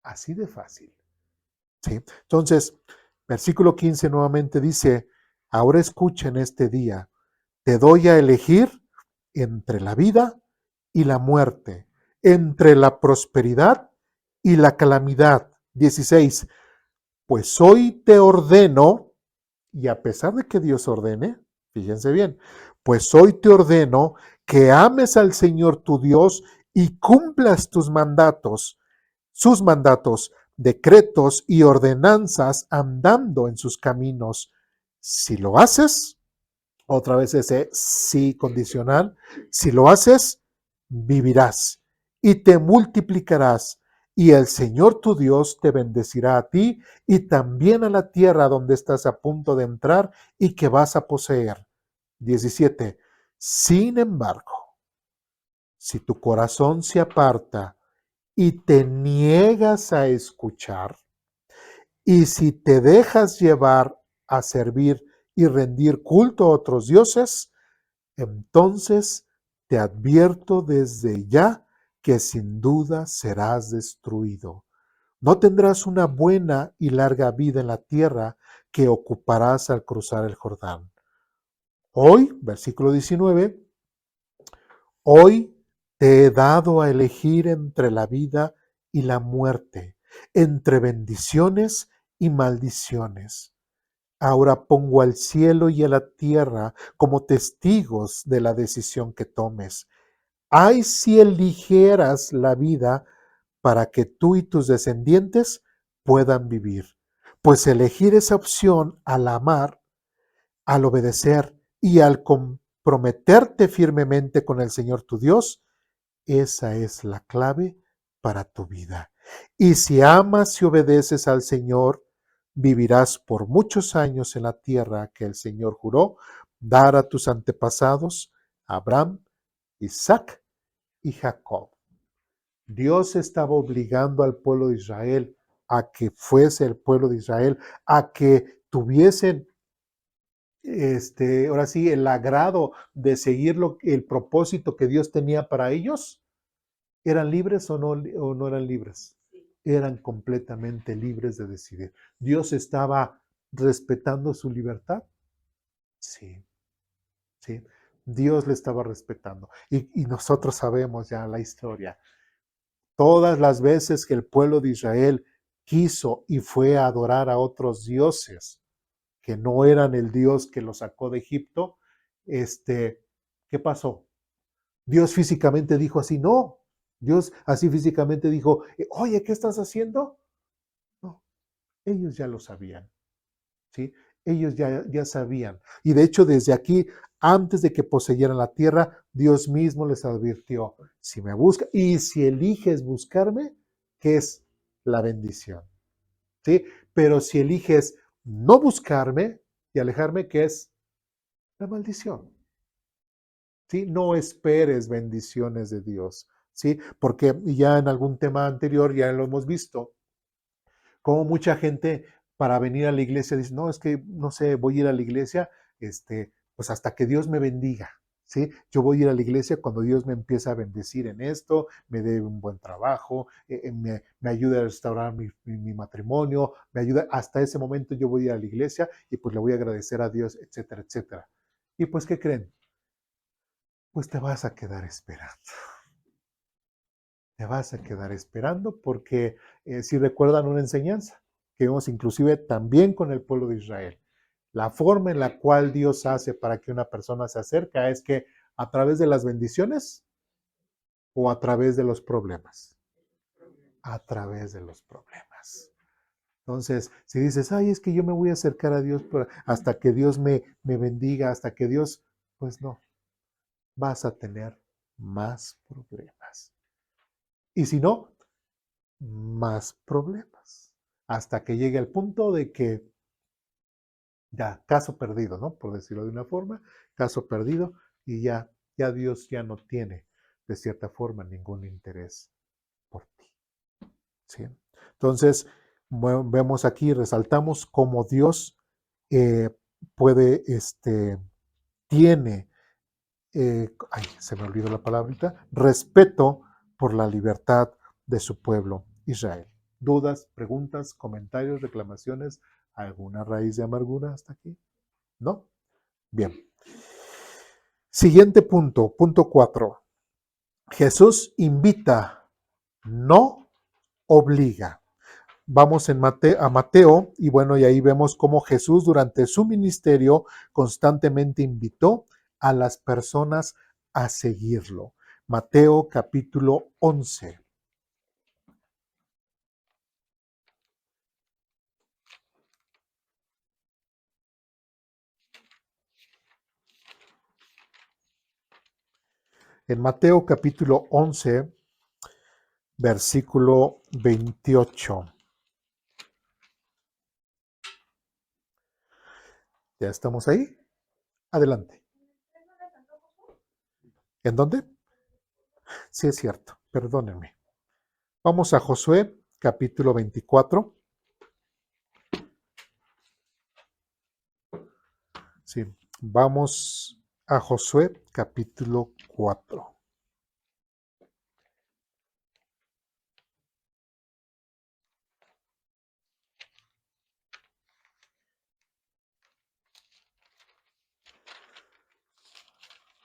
Así de fácil, ¿sí? Entonces, versículo 15 nuevamente dice, ahora escuchen este día, te doy a elegir entre la vida y la muerte, entre la prosperidad y la calamidad. 16. Pues hoy te ordeno, y a pesar de que Dios ordene, fíjense bien, pues hoy te ordeno que ames al Señor tu Dios y cumplas sus mandatos, decretos y ordenanzas andando en sus caminos. Si lo haces, otra vez ese sí condicional, si lo haces, vivirás y te multiplicarás y el Señor tu Dios te bendecirá a ti y también a la tierra donde estás a punto de entrar y que vas a poseer. 17. Sin embargo, si tu corazón se aparta y te niegas a escuchar, y si te dejas llevar a servir y rendir culto a otros dioses, entonces te advierto desde ya que sin duda serás destruido. No tendrás una buena y larga vida en la tierra que ocuparás al cruzar el Jordán. Hoy, versículo 19, hoy te he dado a elegir entre la vida y la muerte, entre bendiciones y maldiciones. Ahora pongo al cielo y a la tierra como testigos de la decisión que tomes. Ay, si eligieras la vida para que tú y tus descendientes puedan vivir. Pues elegir esa opción al amar, al obedecer y al comprometerte firmemente con el Señor tu Dios, esa es la clave para tu vida. Y si amas y obedeces al Señor, vivirás por muchos años en la tierra que el Señor juró dar a tus antepasados, Abraham, Isaac y Jacob. Dios estaba obligando al pueblo de Israel a que fuese el pueblo de Israel, a que tuviesen ahora sí, el agrado de seguir el propósito que Dios tenía para ellos. ¿Eran libres o no eran libres? Eran completamente libres de decidir. ¿Dios estaba respetando su libertad? Sí, sí. Dios le estaba respetando. Y nosotros sabemos ya la historia. Todas las veces que el pueblo de Israel quiso y fue a adorar a otros dioses que no eran el Dios que los sacó de Egipto, ¿qué pasó? Dios físicamente dijo así, no. Dios así físicamente dijo, oye, ¿qué estás haciendo? No, ellos ya lo sabían, ¿sí? Ellos ya sabían. Y de hecho, desde aquí, antes de que poseyeran la tierra, Dios mismo les advirtió, si me buscas y si eliges buscarme, ¿qué es la bendición? ¿Sí? Pero si eliges no buscarme y alejarme, ¿qué es la maldición? ¿Sí? No esperes bendiciones de Dios, ¿sí? Porque ya en algún tema anterior ya lo hemos visto, como mucha gente para venir a la iglesia dice, no, es que, no sé, voy a ir a la iglesia, pues hasta que Dios me bendiga, ¿sí? Yo voy a ir a la iglesia cuando Dios me empieza a bendecir en esto, me dé un buen trabajo, me ayude a restaurar mi matrimonio, me ayuda, hasta ese momento yo voy a ir a la iglesia y pues le voy a agradecer a Dios, etcétera, etcétera. Y pues, ¿qué creen? Pues te vas a quedar esperando. Te vas a quedar esperando porque si recuerdan una enseñanza que vemos inclusive también con el pueblo de Israel. La forma en la cual Dios hace para que una persona se acerque es que a través de las bendiciones o a través de los problemas. A través de los problemas. Entonces, si dices, ay, es que yo me voy a acercar a Dios hasta que Dios me bendiga, hasta que Dios, pues no, vas a tener más problemas. Y si no, más problemas. Hasta que llegue al punto de que ya, caso perdido, ¿no? Por decirlo de una forma, caso perdido y ya Dios ya no tiene, de cierta forma, ningún interés por ti. ¿Sí? Entonces, bueno, vemos aquí, resaltamos cómo Dios puede, tiene, se me olvidó la palabrita, respeto por la libertad de su pueblo Israel. ¿Dudas, preguntas, comentarios, reclamaciones? ¿Alguna raíz de amargura hasta aquí? ¿No? Bien. Siguiente punto, punto 4. Jesús invita, no obliga. Vamos a Mateo y bueno, y ahí vemos cómo Jesús durante su ministerio constantemente invitó a las personas a seguirlo. Mateo capítulo 11. En Mateo capítulo 11, versículo 28. ¿Ya estamos ahí? Adelante. ¿En dónde? Sí, es cierto, perdónenme. Vamos a Josué, capítulo 24. Sí, vamos a Josué, capítulo 4.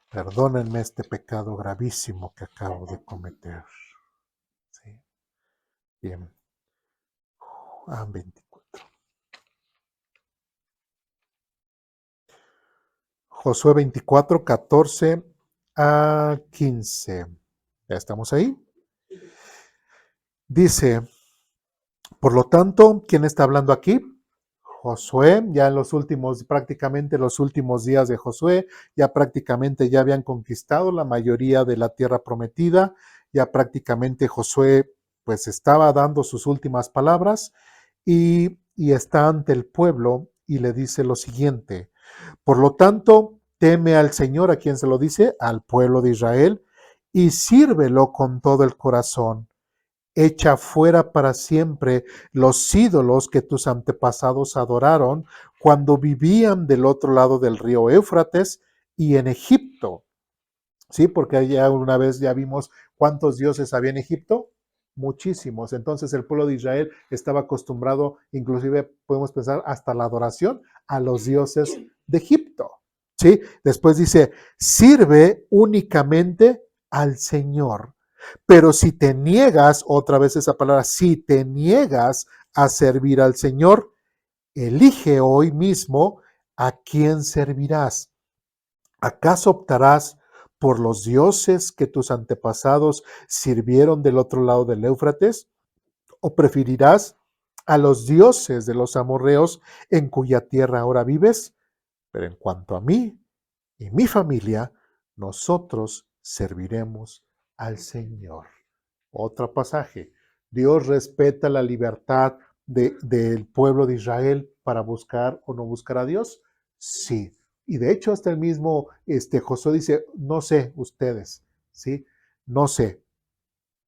Perdónenme este pecado gravísimo que acabo de cometer. Sí. Bien. 24. Josué 24, 14 a 15. ¿Ya estamos ahí? Dice, por lo tanto, ¿quién está hablando aquí? Josué, ya en los últimos, prácticamente los últimos días de Josué, ya prácticamente ya habían conquistado la mayoría de la tierra prometida, ya prácticamente Josué pues estaba dando sus últimas palabras y está ante el pueblo y le dice lo siguiente: por lo tanto, teme al Señor, ¿a quien se lo dice? Al pueblo de Israel, y sírvelo con todo el corazón. Echa fuera para siempre los ídolos que tus antepasados adoraron cuando vivían del otro lado del río Éufrates y en Egipto. Sí, porque ya una vez ya vimos cuántos dioses había en Egipto, muchísimos. Entonces el pueblo de Israel estaba acostumbrado, inclusive podemos pensar hasta la adoración a los dioses de Egipto. Sí, después dice, sirve únicamente al Señor. Pero si te niegas, otra vez esa palabra, si te niegas a servir al Señor, elige hoy mismo a quién servirás. ¿Acaso optarás por los dioses que tus antepasados sirvieron del otro lado del Éufrates? ¿O preferirás a los dioses de los amorreos en cuya tierra ahora vives? Pero en cuanto a mí y mi familia, nosotros serviremos al Señor. Otro pasaje. Dios respeta la libertad del pueblo de Israel para buscar o no buscar a Dios. Sí. Y de hecho hasta el mismo Josué dice, no sé ustedes, ¿sí? No sé,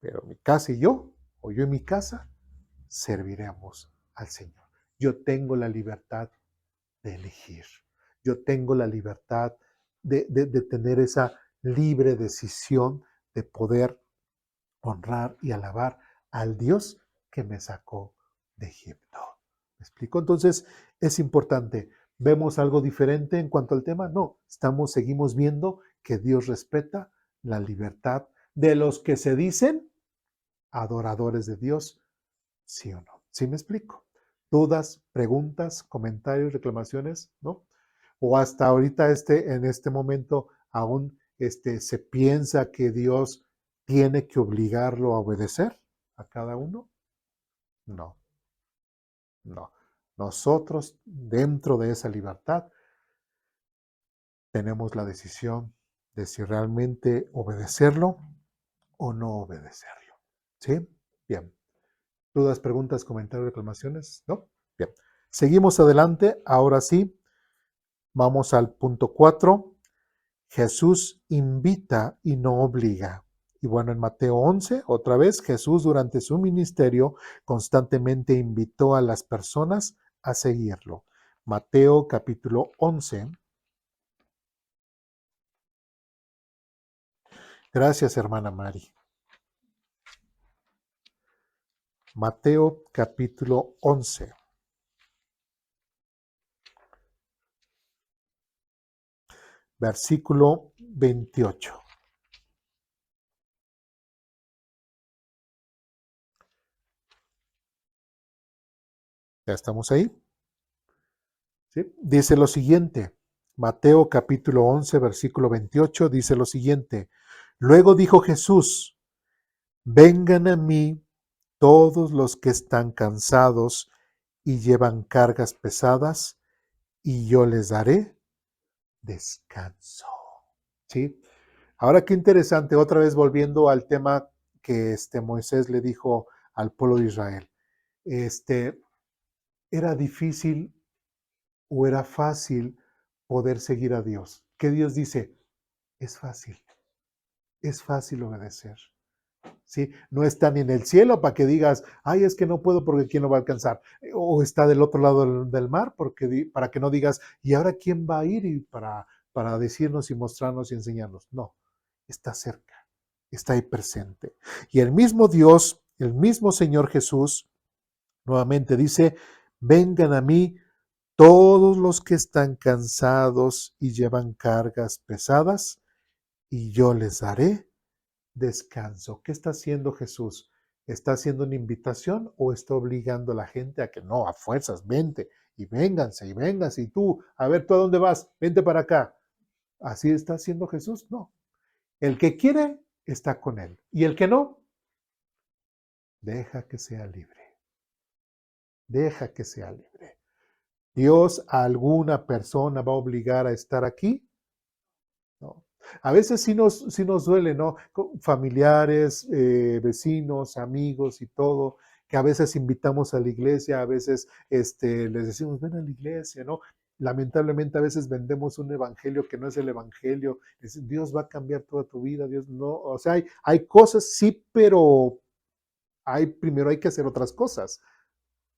pero mi casa y yo, o yo y mi casa, serviremos al Señor. Yo tengo la libertad de elegir. Yo tengo la libertad de tener esa libre decisión de poder honrar y alabar al Dios que me sacó de Egipto. ¿Me explico? Entonces, es importante. ¿Vemos algo diferente en cuanto al tema? No, seguimos viendo que Dios respeta la libertad de los que se dicen adoradores de Dios, ¿sí o no? ¿Sí me explico? ¿Dudas, preguntas, comentarios, reclamaciones? ¿No? O hasta ahorita en este momento aún se piensa que Dios tiene que obligarlo a obedecer a cada uno. No, no. Nosotros dentro de esa libertad tenemos la decisión de si realmente obedecerlo o no obedecerlo. ¿Sí? Bien. ¿Dudas, preguntas, comentarios, reclamaciones? ¿No? Bien. Seguimos adelante. Ahora sí, vamos al punto 4. Jesús invita y no obliga. Y bueno, en Mateo 11, otra vez, Jesús durante su ministerio constantemente invitó a las personas a seguirlo. Mateo capítulo 11. Gracias, hermana Mari. Mateo capítulo 11. Versículo 28. ¿Ya estamos ahí? ¿Sí? Dice lo siguiente. Mateo capítulo 11, versículo 28 dice lo siguiente. Luego dijo Jesús, vengan a mí todos los que están cansados y llevan cargas pesadas, y yo les daré descanso. ¿Sí? Ahora qué interesante, otra vez volviendo al tema que Moisés le dijo al pueblo de Israel. Era difícil o era fácil poder seguir a Dios. ¿Qué Dios dice? Es fácil obedecer. ¿Sí? No está ni en el cielo para que digas, ay, es que no puedo porque ¿quién lo va a alcanzar? O está del otro lado del mar para que no digas, ¿y ahora quién va a ir para decirnos y mostrarnos y enseñarnos? No, está cerca, está ahí presente. Y el mismo Dios, el mismo Señor Jesús, nuevamente dice, vengan a mí todos los que están cansados y llevan cargas pesadas, y yo les daré descanso. ¿Qué está haciendo Jesús? ¿Está haciendo una invitación o está obligando a la gente a que no, a fuerzas, vente y vénganse y tú, a ver, ¿tú a dónde vas? Vente para acá. ¿Así está haciendo Jesús? No. El que quiere está con él y el que no, deja que sea libre. Deja que sea libre. ¿Dios a alguna persona va a obligar a estar aquí? No. A veces sí nos duele, ¿no? Familiares, vecinos, amigos y todo, que a veces invitamos a la iglesia, a veces les decimos, ven a la iglesia, ¿no? Lamentablemente a veces vendemos un evangelio que no es el evangelio. Dios va a cambiar toda tu vida, Dios no. O sea, hay cosas, sí, pero primero hay que hacer otras cosas.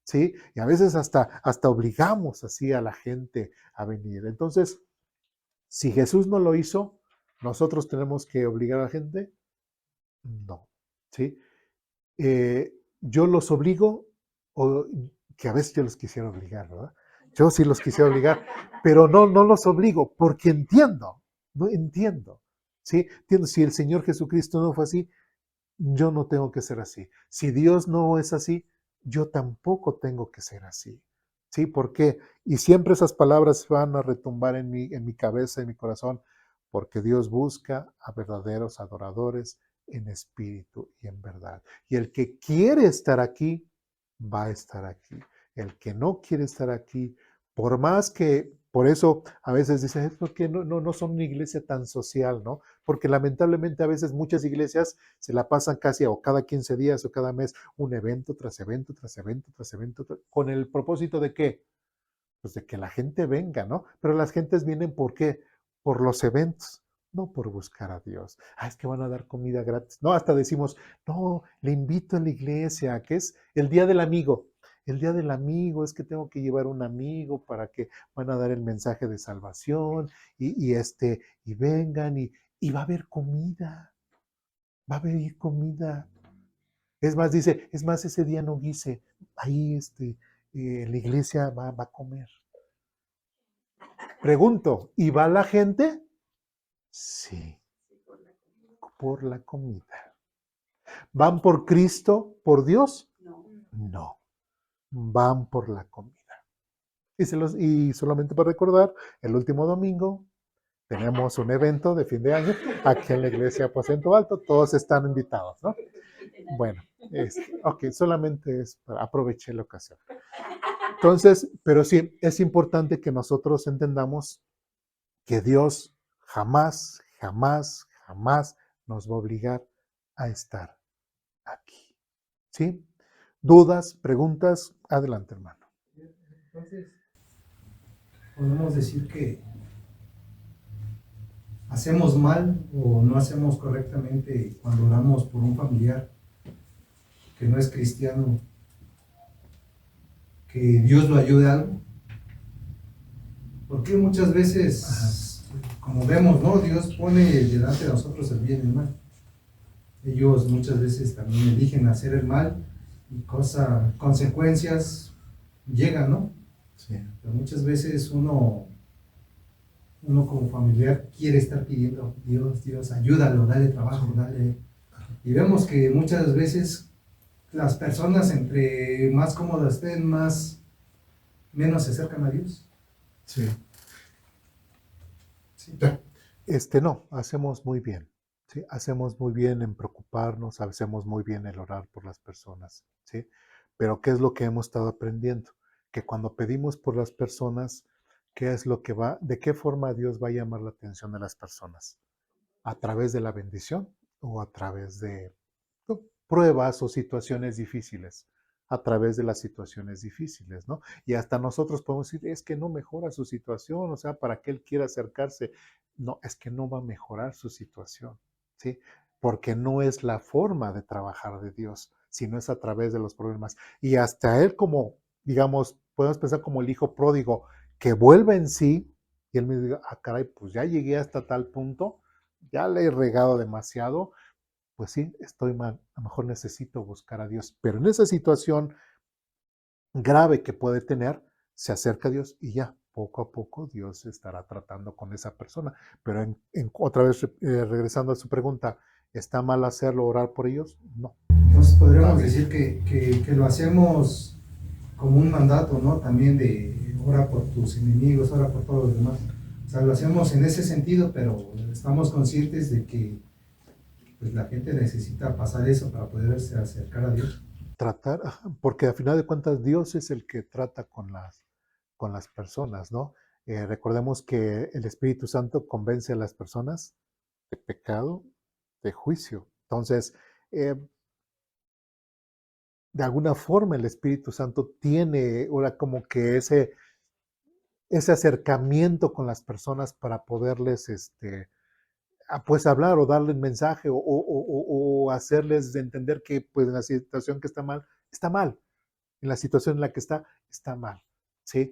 ¿Sí? Y a veces hasta obligamos así a la gente a venir. Entonces, si Jesús no lo hizo, ¿nosotros tenemos que obligar a la gente? No, ¿sí? Yo los obligo, o que a veces yo los quisiera obligar, ¿verdad? Yo sí los quisiera obligar, pero no los obligo, porque entiendo, no entiendo, ¿sí? Entiendo, si el Señor Jesucristo no fue así, yo no tengo que ser así. Si Dios no es así, yo tampoco tengo que ser así. ¿Sí? ¿Por qué? Y siempre esas palabras van a retumbar en mi cabeza, en mi corazón, porque Dios busca a verdaderos adoradores en espíritu y en verdad. Y el que quiere estar aquí, va a estar aquí. El que no quiere estar aquí, por más que, por eso a veces dicen, es porque no son una iglesia tan social, ¿no? Porque lamentablemente a veces muchas iglesias se la pasan casi o cada 15 días o cada mes un evento tras evento, tras evento, tras evento, con el propósito de qué? Pues de que la gente venga, ¿no? Pero las gentes vienen ¿por qué? Por los eventos, no por buscar a Dios. Ah, es que van a dar comida gratis. No, hasta decimos, no, le invito a la iglesia, que es el día del amigo. El día del amigo es que tengo que llevar un amigo para que van a dar el mensaje de salvación y vengan y va a haber comida, va a haber comida. Es más, dice, es más, ese día no guise, ahí la iglesia va a comer. Pregunto, ¿y va la gente? Sí, por la comida. ¿Van por Cristo, por Dios? No, van por la comida. Y solamente para recordar, el último domingo tenemos un evento de fin de año aquí en la iglesia Aposento Alto. Todos están invitados, ¿no? Bueno, ok, solamente aproveché la ocasión. Entonces, pero sí, es importante que nosotros entendamos que Dios jamás, jamás, jamás nos va a obligar a estar aquí. ¿Sí? ¿Dudas, preguntas? Adelante, hermano. Entonces, podemos decir que hacemos mal o no hacemos correctamente cuando oramos por un familiar que no es cristiano, que Dios lo ayude a algo. Porque muchas veces, como vemos, ¿no? Dios pone delante de nosotros el bien y el mal. Ellos muchas veces también eligen hacer el mal y consecuencias llegan, ¿no? Sí. Pero muchas veces uno como familiar quiere estar pidiendo, Dios, ayúdalo, dale trabajo, dale. Y vemos que muchas veces las personas entre más cómodas estén, menos se acercan a Dios. Sí. Sí. No, hacemos muy bien. ¿Sí? Hacemos muy bien en preocuparnos, hacemos muy bien en orar por las personas. ¿Sí? Pero ¿qué es lo que hemos estado aprendiendo? Que cuando pedimos por las personas, ¿qué es lo que de qué forma Dios va a llamar la atención de las personas? ¿A través de la bendición o a través de pruebas o situaciones difíciles? A través de las situaciones difíciles, ¿no? Y hasta nosotros podemos decir, es que no mejora su situación, o sea, ¿para qué él quiere acercarse? No, es que no va a mejorar su situación, ¿sí? Porque no es la forma de trabajar de Dios, sino es a través de los problemas. Y hasta él como, digamos, podemos pensar como el hijo pródigo, que vuelve en sí, y él me diga, ah, caray, pues ya llegué hasta tal punto, ya le he regado demasiado, pues sí, estoy mal, a lo mejor necesito buscar a Dios, pero en esa situación grave que puede tener, se acerca a Dios y ya, poco a poco Dios estará tratando con esa persona. Pero otra vez regresando a su pregunta, ¿está mal hacerlo, orar por ellos? No. Entonces podríamos decir que lo hacemos como un mandato, ¿no? También de ora por tus enemigos, ora por todos los demás. O sea, lo hacemos en ese sentido, pero estamos conscientes de que pues, la gente necesita pasar eso para poderse acercar a Dios. Tratar, porque a final de cuentas Dios es el que trata con las personas, ¿no? Recordemos que el Espíritu Santo convence a las personas de pecado, de juicio. Entonces, de alguna forma el Espíritu Santo tiene ahora como que ese acercamiento con las personas para poderles pues hablar o darle un mensaje o hacerles entender que pues en la situación que está mal, en la situación en la que está mal, ¿sí?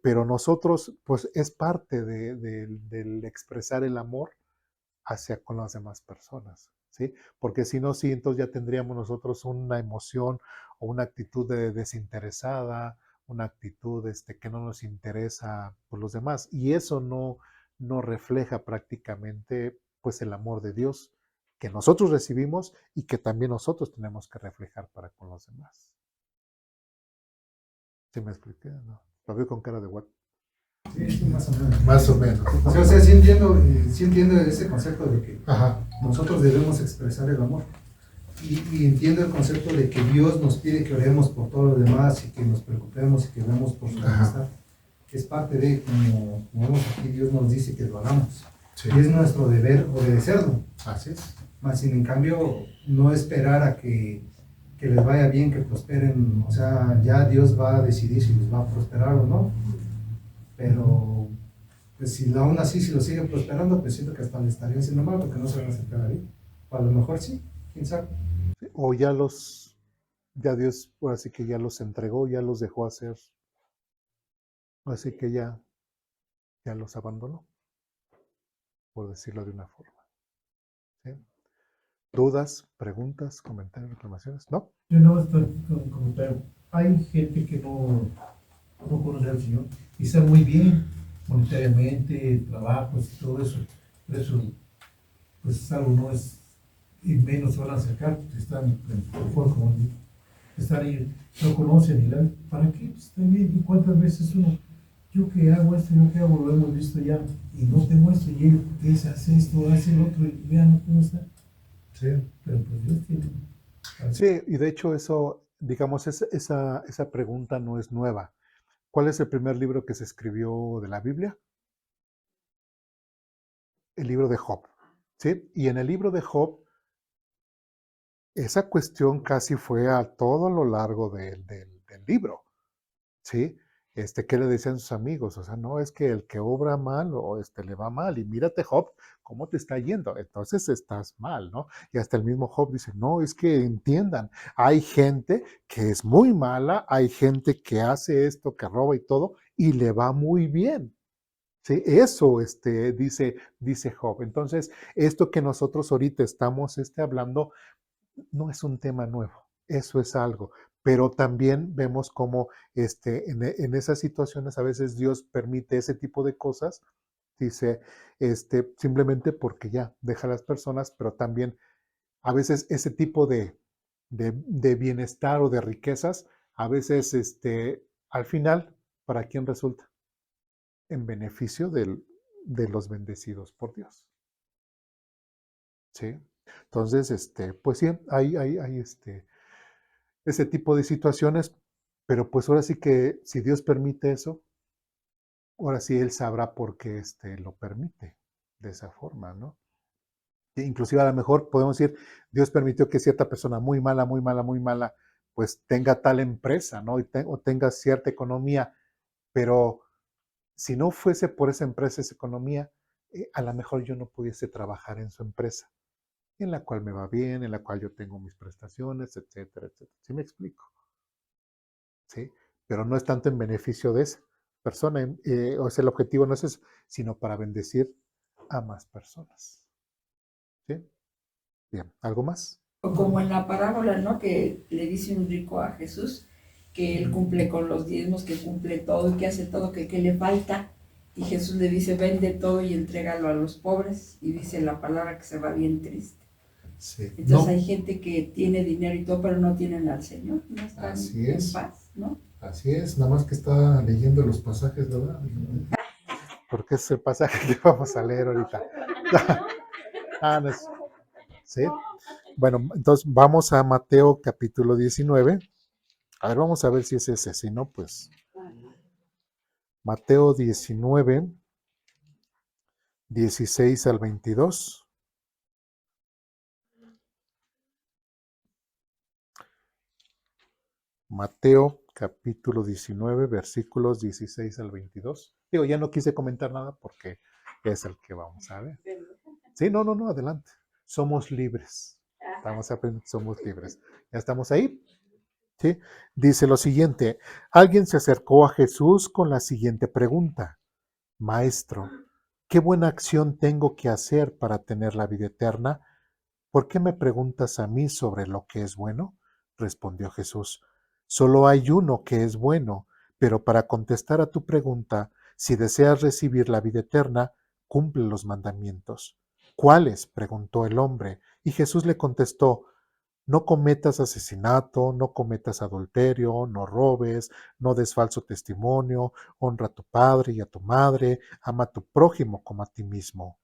Pero nosotros, pues es parte del expresar el amor hacia con las demás personas, ¿sí? Porque si no, sí, entonces ya tendríamos nosotros una emoción o una actitud desinteresada, una actitud que no nos interesa por los demás. Y eso no refleja prácticamente pues el amor de Dios que nosotros recibimos y que también nosotros tenemos que reflejar para con los demás. ¿Sí me expliqué? No. Lo veo con cara de what. Sí, sí, más o menos. Más o menos. O sea, sí entiendo ese concepto de que Ajá. nosotros debemos expresar el amor. Y entiendo el concepto de que Dios nos pide que oremos por todo lo demás y que nos preocupemos y que veamos por su bienestar. Es parte de, como vemos aquí, Dios nos dice que lo hagamos. Sí. Y es nuestro deber obedecerlo. Así es. Más sin en cambio, no esperar a que les vaya bien, que prosperen. O sea, ya Dios va a decidir si les va a prosperar o no. Pero, pues si aún así, si lo sigue prosperando, pues siento que hasta le estaría haciendo mal porque no se van a acercar a Él. O a lo mejor sí, quién sabe. O ya Dios, ahora sí que ya los entregó, ya los dejó hacer, así que ya los abandonó, por decirlo de una forma. ¿Sí? ¿Dudas, preguntas, comentarios, reclamaciones? ¿No? Yo no estoy con un comentario. Hay gente que no conoce al Señor y está muy bien monetariamente, trabajos y todo eso. Pero eso, pues algo no es, y menos se van a acercar, porque están en confort, como digo. Están ahí, no conocen y la, ¿para qué? Pues está bien. ¿Y cuántas veces uno, yo que hago esto, yo que hago, lo hemos visto ya, y no te muestro, y ellos, ¿qué es? Hace esto, hace el otro, y vean cómo está. Sí. Pero pues Dios tiene. Sí, y de hecho eso, digamos, esa pregunta no es nueva. ¿Cuál es el primer libro que se escribió de la Biblia? El libro de Job. ¿Sí? Y en el libro de Job, esa cuestión casi fue a todo lo largo del libro. ¿Sí? ¿Qué le decían sus amigos? O sea, no, es que el que obra mal o le va mal. Y mírate, Job, cómo te está yendo. Entonces estás mal, ¿no? Y hasta el mismo Job dice, no, es que entiendan, hay gente que es muy mala, hay gente que hace esto, que roba y todo, y le va muy bien. Sí, eso dice Job. Entonces, esto que nosotros ahorita estamos hablando no es un tema nuevo, eso es algo, pero también vemos cómo en esas situaciones a veces Dios permite ese tipo de cosas, dice, simplemente porque ya deja a las personas, pero también a veces ese tipo de bienestar o de riquezas, a veces al final, ¿para quién resulta? En beneficio de los bendecidos por Dios. ¿Sí? Entonces, pues sí, hay ese tipo de situaciones, pero pues ahora sí que si Dios permite eso, ahora sí Él sabrá por qué lo permite de esa forma, ¿no? E inclusive a lo mejor podemos decir, Dios permitió que cierta persona muy mala, muy mala, muy mala, pues tenga tal empresa, ¿no? O tenga cierta economía, pero si no fuese por esa empresa, esa economía, a lo mejor yo no pudiese trabajar en su empresa, en la cual me va bien, en la cual yo tengo mis prestaciones, etcétera, etcétera. ¿Sí me explico? ¿Sí? Pero no es tanto en beneficio de esa persona, o sea, el objetivo no es eso, sino para bendecir a más personas. ¿Sí? Bien, ¿algo más? O como en la parábola, ¿no? Que le dice un rico a Jesús que él cumple con los diezmos, que cumple todo y que hace todo, que le falta. Y Jesús le dice, vende todo y entrégalo a los pobres. Y dice la palabra que se va bien triste. Sí. Entonces No, hay gente que tiene dinero y todo, pero no tienen al Señor. No están Así en es. paz, ¿no? así es, nada más que está leyendo los pasajes, ¿verdad? Porque es el pasaje que vamos a leer ahorita. No es- ¿Sí? Bueno, entonces vamos a Mateo capítulo 19. A ver, vamos a ver si es ese. Si no, pues Mateo 19, 16 al 22. Mateo capítulo 19, versículos 16 al 22. Digo, ya no quise comentar nada porque es el que vamos a ver. Sí, no, adelante. Somos libres. Estamos aprendiendo, somos libres. ¿Ya estamos ahí? ¿Sí? Dice lo siguiente, alguien se acercó a Jesús con la siguiente pregunta. Maestro, ¿qué buena acción tengo que hacer para tener la vida eterna? ¿Por qué me preguntas a mí sobre lo que es bueno? Respondió Jesús. Solo hay uno que es bueno, pero para contestar a tu pregunta, si deseas recibir la vida eterna, cumple los mandamientos. ¿Cuáles? Preguntó el hombre. Y Jesús le contestó, no cometas asesinato, no cometas adulterio, no robes, no des falso testimonio, honra a tu padre y a tu madre, ama a tu prójimo como a ti mismo.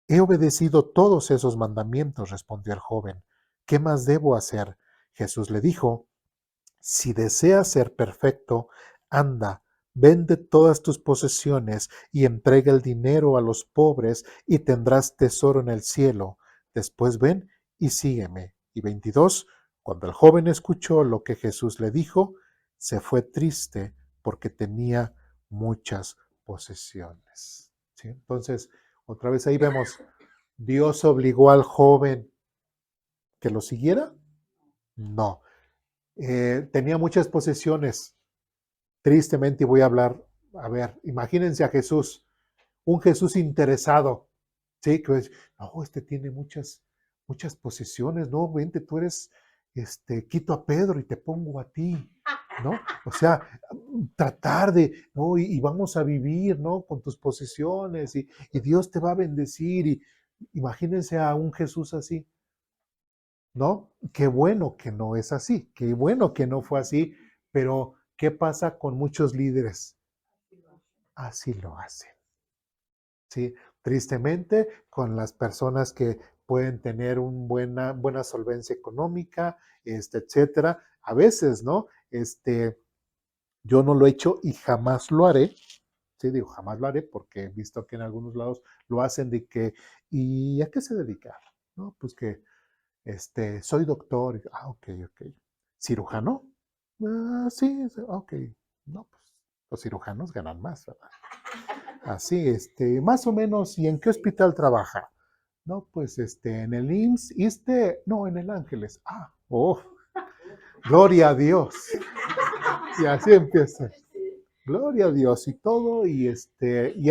He obedecido todos esos mandamientos, respondió el joven. ¿Qué más debo hacer? Jesús le dijo, si deseas ser perfecto, anda, vende todas tus posesiones y entrega el dinero a los pobres y tendrás tesoro en el cielo. Después ven y sígueme. Y 22, cuando el joven escuchó lo que Jesús le dijo, se fue triste porque tenía muchas posesiones. ¿Sí? Entonces, otra vez ahí vemos, ¿Dios obligó al joven que lo siguiera? No. Tenía muchas posesiones. Tristemente, y voy a hablar, a ver, imagínense a Jesús, un Jesús interesado, ¿sí? Que es, no, este tiene muchas posesiones, no, vente, tú eres, quito a Pedro y te pongo a ti, ¿no? O sea, tratar de, no, y vamos a vivir, ¿no? Con tus posesiones y Dios te va a bendecir y imagínense a un Jesús así, ¿no? Qué bueno que no es así, qué bueno que no fue así, pero ¿qué pasa con muchos líderes? Así lo hacen, ¿sí? Tristemente, con las personas que pueden tener una buena solvencia económica, etcétera, a veces, ¿no? Yo no lo he hecho y jamás lo haré, sí, digo, jamás lo haré porque he visto que en algunos lados lo hacen de que, ¿y a qué se dedica? No, pues que soy doctor. Ok, ok. ¿Cirujano? Sí, ok. No, pues los cirujanos ganan más, ¿verdad? Así, más o menos. ¿Y en qué hospital trabaja? No, pues en el IMSS, no, en el Ángeles. Oh, gloria a Dios. Y así empieza. Gloria a Dios y todo, y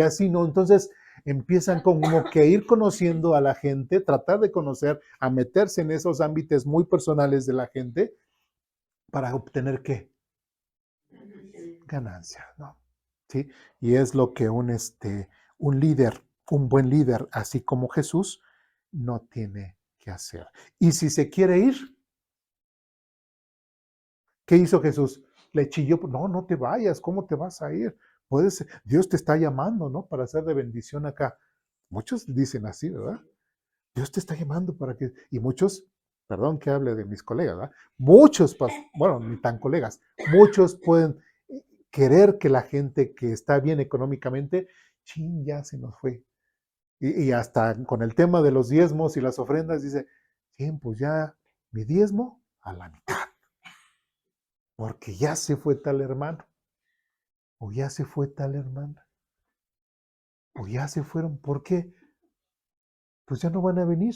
así, ¿no? Entonces empiezan como que a ir conociendo a la gente, tratar de conocer, a meterse en esos ámbitos muy personales de la gente para obtener ¿qué? Ganancia, ¿no? ¿Sí? Y es lo que un líder, un buen líder, así como Jesús, no tiene que hacer. Y si se quiere ir, ¿qué hizo Jesús? Le chilló, no, no te vayas, ¿cómo te vas a ir? Dios te está llamando, ¿no? Para ser de bendición acá. Muchos dicen así, ¿verdad? Dios te está llamando para que... Y muchos, perdón que hable de mis colegas, ¿verdad? Muchos, bueno, ni tan colegas, muchos pueden querer que la gente que está bien económicamente, chin, ya se nos fue. Y hasta con el tema de los diezmos y las ofrendas, dice, sí, pues ya mi diezmo a la mitad. Porque ya se fue tal hermano, o ya se fue tal hermana, o ya se fueron. ¿Por qué? Pues ya no van a venir.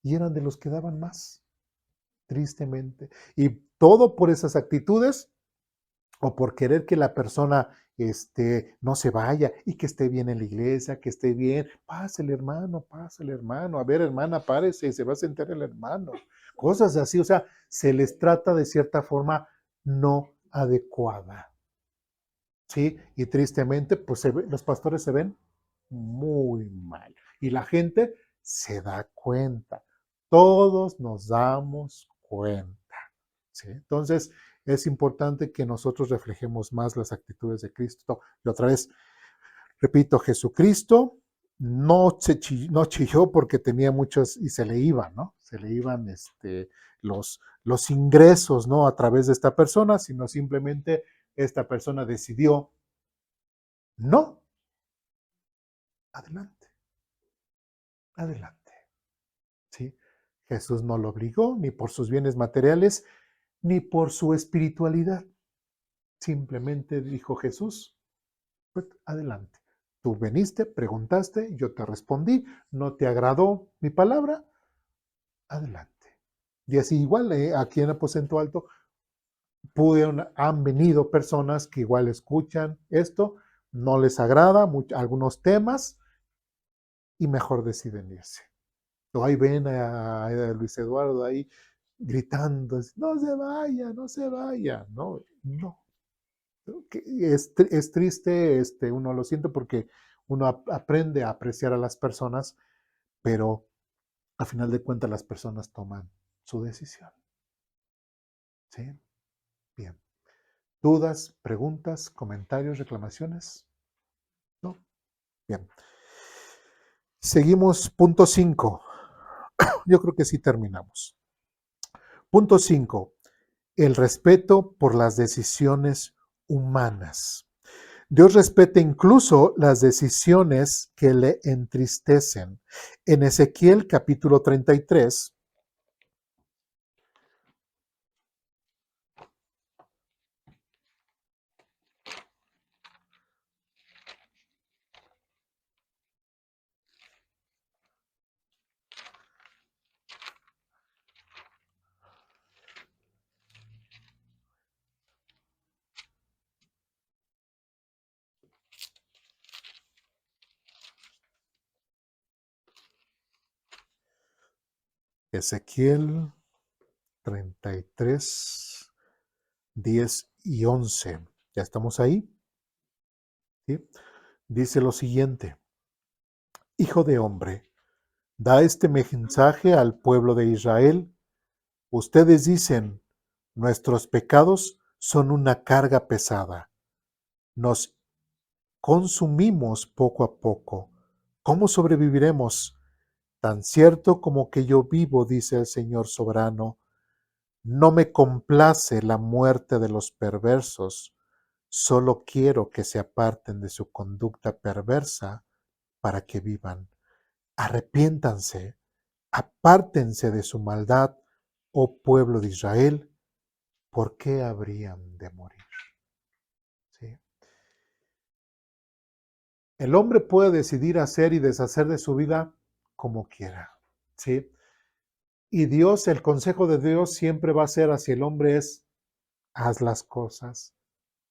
Y eran de los que daban más, tristemente. Y todo por esas actitudes o por querer que la persona no se vaya y que esté bien en la iglesia, que esté bien. Pásale, hermano, pásale, hermano. A ver, hermana, párese, se va a sentar el hermano. Cosas así, o sea, se les trata de cierta forma no adecuada. ¿Sí? Y tristemente, pues los pastores se ven muy mal. Y la gente se da cuenta. Todos nos damos cuenta. ¿Sí? Entonces, es importante que nosotros reflejemos más las actitudes de Cristo. Y otra vez, repito, Jesucristo no chilló porque tenía muchos y se le iban, ¿no? Se le iban los ingresos, ¿no? A través de esta persona, sino simplemente esta persona decidió, no, adelante. adelante. ¿Sí? Jesús no lo obligó ni por sus bienes materiales, ni por su espiritualidad. Simplemente dijo Jesús, pues adelante. Tú veniste, preguntaste, yo te respondí, no te agradó mi palabra, adelante. Y así igual aquí en Aposento Alto han venido personas que igual escuchan esto, no les agrada algunos temas y mejor deciden irse. O ahí ven a Luis Eduardo ahí gritando, no se vaya, no se vaya. No, no. Es triste, uno lo siente porque uno aprende a apreciar a las personas, pero a final de cuentas las personas toman su decisión. ¿Sí? Bien. ¿Dudas, preguntas, comentarios, reclamaciones? ¿No? Bien. Seguimos, punto 5. Yo creo que sí terminamos. Punto 5. El respeto por las decisiones humanas. Dios respeta incluso las decisiones que le entristecen. En Ezequiel capítulo 33, Ezequiel 33, 10 y 11. ¿Ya estamos ahí? ¿Sí? Dice lo siguiente: Hijo de hombre, da este mensaje al pueblo de Israel. Ustedes dicen, nuestros pecados son una carga pesada. Nos consumimos poco a poco. ¿Cómo sobreviviremos? Tan cierto como que yo vivo, dice el Señor soberano, no me complace la muerte de los perversos, solo quiero que se aparten de su conducta perversa para que vivan. Arrepiéntanse, apártense de su maldad, oh pueblo de Israel, ¿por qué habrían de morir? ¿Sí? El hombre puede decidir hacer y deshacer de su vida como quiera, ¿sí? Y Dios, el consejo de Dios siempre va a ser hacia el hombre es, haz las cosas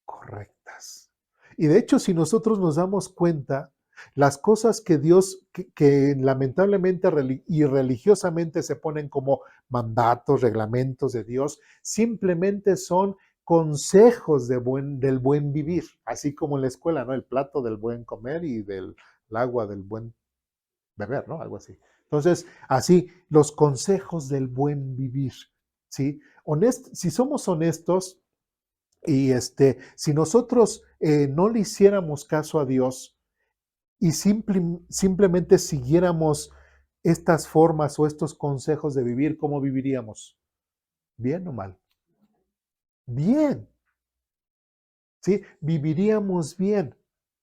correctas. Y de hecho, si nosotros nos damos cuenta, las cosas que Dios, que lamentablemente y religiosamente se ponen como mandatos, reglamentos de Dios, simplemente son consejos del buen vivir, así como en la escuela, ¿no? El plato del buen comer y del agua del buen beber, ¿no? Algo así. Entonces, así, los consejos del buen vivir, ¿sí? Si somos honestos, y si nosotros no le hiciéramos caso a Dios y simplemente siguiéramos estas formas o estos consejos de vivir, ¿cómo viviríamos? ¿Bien o mal? Bien, ¿sí? Viviríamos bien,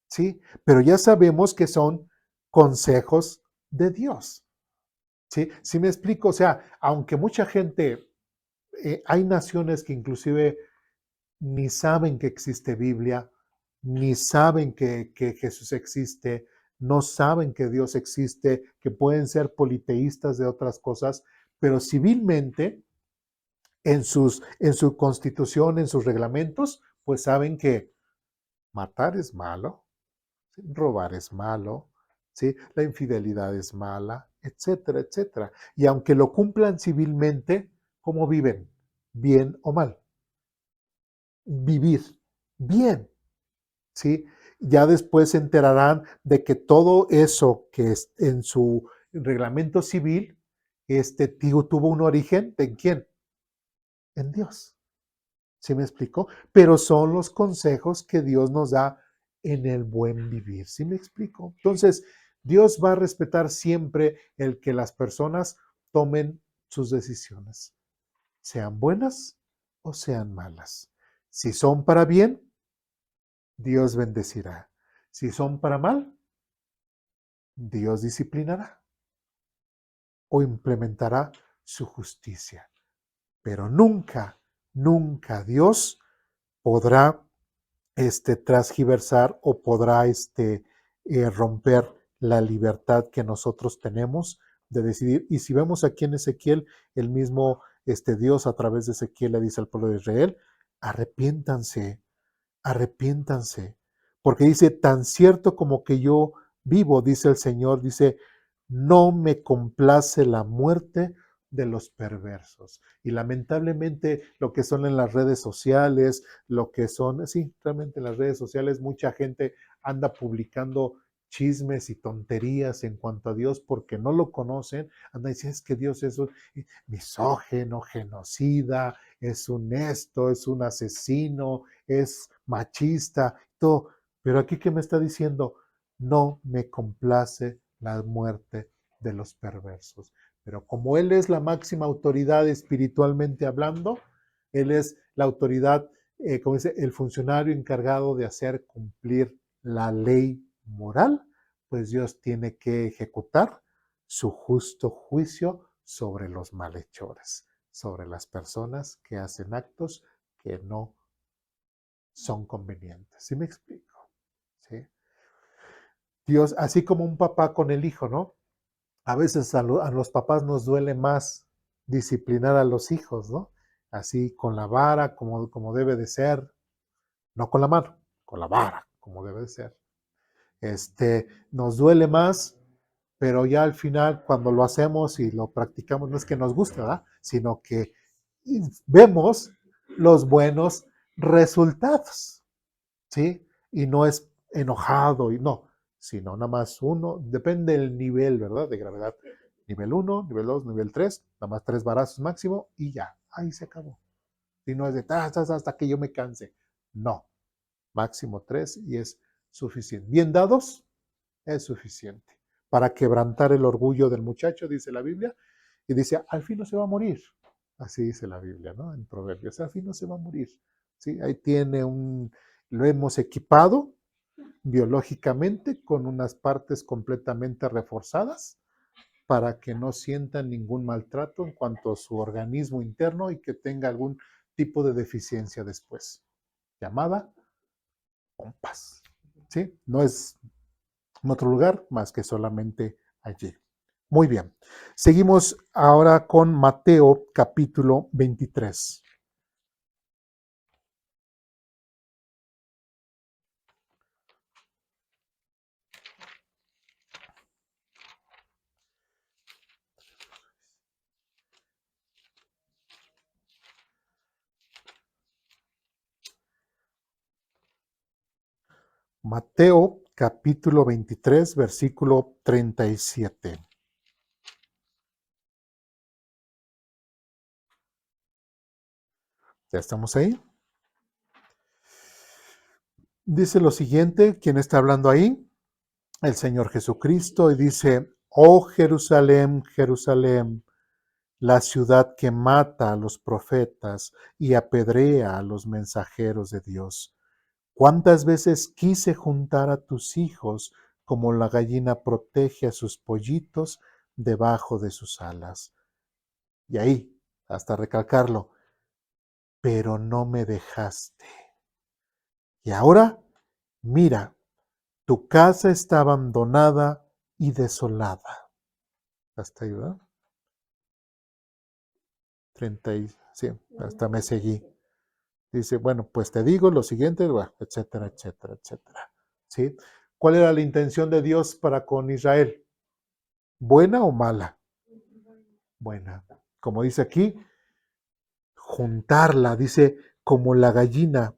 ¿sí? Pero ya sabemos que son consejos de Dios, ¿sí? ¿Sí me explico? O sea, aunque mucha gente, hay naciones que inclusive ni saben que existe Biblia, ni saben que Jesús existe, no saben que Dios existe, que pueden ser politeístas de otras cosas, pero civilmente, en su constitución, en sus reglamentos, pues saben que matar es malo, ¿sí? Robar es malo, ¿sí? La infidelidad es mala, etcétera, etcétera. Y aunque lo cumplan civilmente, ¿cómo viven? ¿Bien o mal? Vivir bien, ¿sí? Ya después se enterarán de que todo eso que es en su reglamento civil, tuvo un origen, ¿en quién? En Dios. ¿Sí me explico? Pero son los consejos que Dios nos da en el buen vivir. ¿Sí me explico? Entonces, Dios va a respetar siempre el que las personas tomen sus decisiones, sean buenas o sean malas. Si son para bien, Dios bendecirá. Si son para mal, Dios disciplinará. o implementará su justicia. Pero nunca, nunca Dios podrá transgiversar o podrá romper la libertad que nosotros tenemos de decidir. Y si vemos aquí en Ezequiel, el mismo Dios a través de Ezequiel le dice al pueblo de Israel, arrepiéntanse, arrepiéntanse, porque dice, tan cierto como que yo vivo, dice el Señor, dice, no me complace la muerte de los perversos. Y lamentablemente lo que son en las redes sociales, lo que son, sí, realmente en las redes sociales mucha gente anda publicando chismes y tonterías en cuanto a Dios porque no lo conocen, anda diciendo es que Dios es un misógino, genocida, es un esto, es un asesino, es machista, todo. Pero aquí que me está diciendo, no me complace la muerte de los perversos. Pero como Él es la máxima autoridad espiritualmente hablando, Él es la autoridad, como dice, el funcionario encargado de hacer cumplir la ley moral, pues Dios tiene que ejecutar su justo juicio sobre los malhechores, sobre las personas que hacen actos que no son convenientes. ¿Sí me explico? ¿Sí? Dios, así como un papá con el hijo, ¿no? A veces a los papás nos duele más disciplinar a los hijos, ¿no? Así con la vara, como debe de ser, no con la mano, con la vara, como debe de ser. Nos duele más, pero ya al final, cuando lo hacemos y lo practicamos, no es que nos guste, ¿verdad? Sino que vemos los buenos resultados, ¿sí? Y no es enojado, y no, sino nada más uno, depende del nivel, ¿verdad? De gravedad. Nivel 1, nivel 2, nivel 3, nada más 3 varazos máximo y ya, ahí se acabó. Y no es de hasta que yo me canse. No, máximo 3 y es suficiente. Bien dados, es suficiente para quebrantar el orgullo del muchacho, dice la Biblia, y dice, al fin no se va a morir. Así dice la Biblia, ¿no? En Proverbios, al fin no se va a morir. ¿Sí? Ahí tiene lo hemos equipado biológicamente con unas partes completamente reforzadas para que no sientan ningún maltrato en cuanto a su organismo interno y que tenga algún tipo de deficiencia después, llamada pompas. ¿Sí? No es en otro lugar más que solamente allí. Muy bien. Seguimos ahora con Mateo capítulo 23. Mateo capítulo 23, versículo 37. ¿Ya estamos ahí? Dice lo siguiente, ¿quién está hablando ahí? El Señor Jesucristo, y dice, oh Jerusalén, Jerusalén, la ciudad que mata a los profetas y apedrea a los mensajeros de Dios. ¿Cuántas veces quise juntar a tus hijos como la gallina protege a sus pollitos debajo de sus alas? Y ahí, hasta recalcarlo, pero no me dejaste. Y ahora, mira, tu casa está abandonada y desolada. Hasta ahí, ¿verdad? 30 sí, hasta me seguí. Dice, bueno, pues te digo lo siguiente, bueno, etcétera, etcétera, etcétera. ¿Sí? ¿Cuál era la intención de Dios para con Israel? ¿Buena o mala? Buena. Como dice aquí, juntarla, dice, como la gallina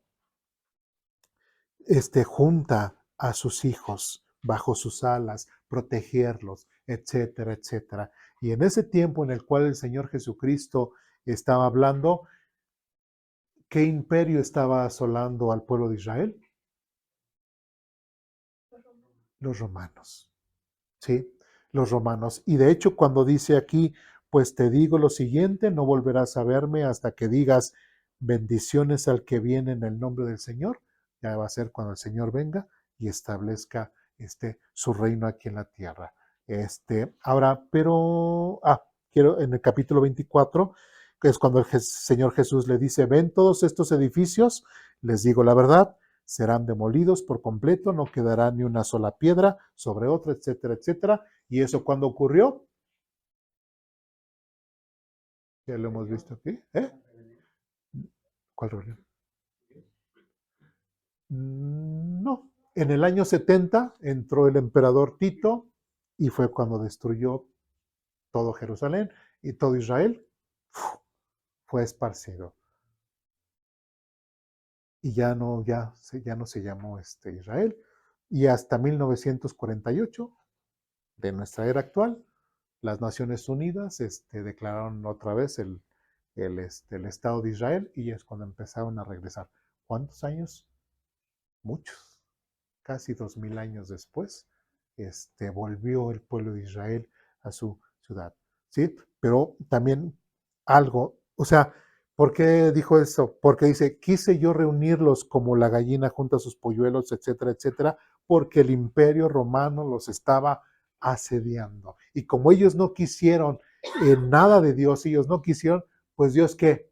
junta a sus hijos bajo sus alas, protegerlos, etcétera, etcétera. Y en ese tiempo en el cual el Señor Jesucristo estaba hablando, ¿qué imperio estaba asolando al pueblo de Israel? Los romanos. ¿Sí? Los romanos. Y de hecho, cuando dice aquí, pues te digo lo siguiente, no volverás a verme hasta que digas bendiciones al que viene en el nombre del Señor. Ya va a ser cuando el Señor venga y establezca su reino aquí en la tierra. Ahora, pero, quiero en el capítulo 24, que es cuando el Señor Jesús le dice, ven todos estos edificios, les digo la verdad, serán demolidos por completo, no quedará ni una sola piedra sobre otra, etcétera, etcétera. ¿Y eso cuándo ocurrió? Ya lo hemos visto aquí. ¿Cuál rebelión? No. En el año 70 entró el emperador Tito y fue cuando destruyó todo Jerusalén y todo Israel fue esparcido. Y ya no se llamó Israel. Y hasta 1948, de nuestra era actual, las Naciones Unidas declararon otra vez el Estado de Israel y es cuando empezaron a regresar. ¿Cuántos años? Muchos. Casi 2000 años después, volvió el pueblo de Israel a su ciudad. ¿Sí? Pero también algo, o sea, ¿por qué dijo eso? Porque dice, quise yo reunirlos como la gallina junta sus polluelos, etcétera, etcétera, porque el imperio romano los estaba asediando. Y como ellos no quisieron nada de Dios, ellos no quisieron, pues Dios, ¿qué?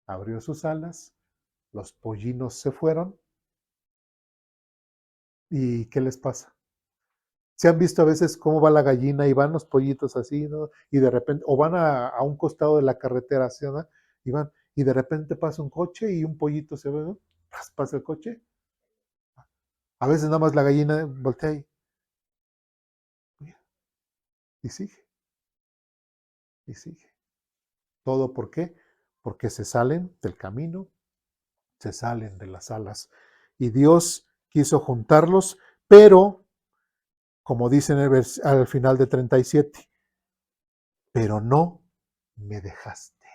Abrió sus alas, los pollinos se fueron. ¿Y qué les pasa? ¿Se han visto a veces cómo va la gallina y van los pollitos así, ¿no? Y de repente, o van a un costado de la carretera, ¿sí, no? Y van, y de repente pasa un coche y un pollito se ve, ¿no? Pasa el coche. A veces nada más la gallina voltea y sigue, y sigue. ¿Todo por qué? Porque se salen del camino, se salen de las alas. Y Dios quiso juntarlos, pero, como dice al final de 37, pero no me dejaste.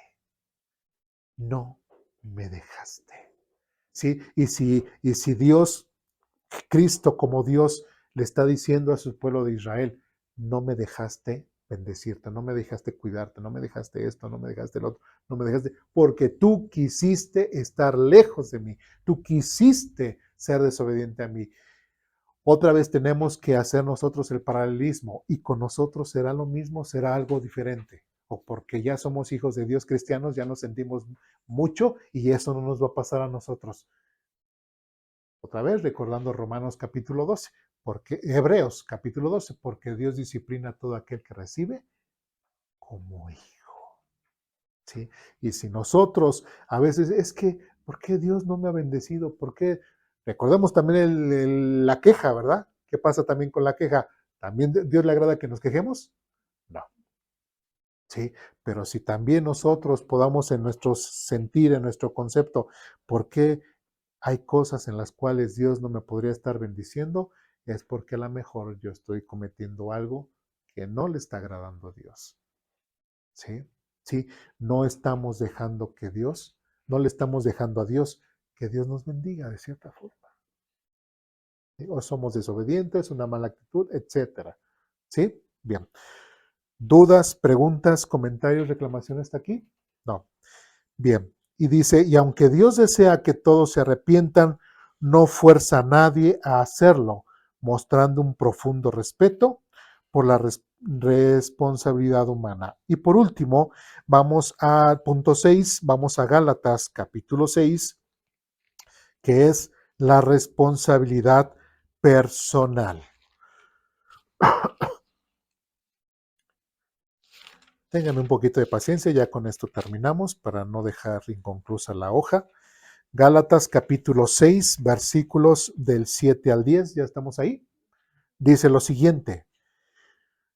No me dejaste. ¿Sí? Y si Dios, Cristo como Dios, le está diciendo a su pueblo de Israel, no me dejaste bendecirte, no me dejaste cuidarte, no me dejaste esto, no me dejaste lo otro, no me dejaste, porque tú quisiste estar lejos de mí, tú quisiste ser desobediente a mí. Otra vez tenemos que hacer nosotros el paralelismo y con nosotros será lo mismo, será algo diferente. O porque ya somos hijos de Dios cristianos, ya nos sentimos mucho y eso no nos va a pasar a nosotros. Otra vez recordando Romanos capítulo 12, porque Hebreos capítulo 12, porque Dios disciplina a todo aquel que recibe como hijo. ¿Sí? Y si nosotros a veces es que, ¿por qué Dios no me ha bendecido? ¿Por qué? Recordemos también la queja, ¿verdad? ¿Qué pasa también con la queja? ¿También Dios le agrada que nos quejemos? No. Sí, pero si también nosotros podamos en nuestro sentir, en nuestro concepto, ¿por qué hay cosas en las cuales Dios no me podría estar bendiciendo? Es porque a lo mejor yo estoy cometiendo algo que no le está agradando a Dios. ¿Sí? ¿Sí? No estamos dejando que Dios, no le estamos dejando a Dios que Dios nos bendiga de cierta forma. ¿Sí? O somos desobedientes, una mala actitud, etcétera. ¿Sí? Bien. ¿Dudas, preguntas, comentarios, reclamaciones hasta aquí? No. Bien. Y dice, y aunque Dios desea que todos se arrepientan, no fuerza a nadie a hacerlo, mostrando un profundo respeto por la responsabilidad humana. Y por último, vamos al punto 6, vamos a Gálatas capítulo 6, que es la responsabilidad personal. Ténganme un poquito de paciencia, ya con esto terminamos para no dejar inconclusa la hoja. Gálatas capítulo 6, versículos del 7 al 10, ya estamos ahí. Dice lo siguiente: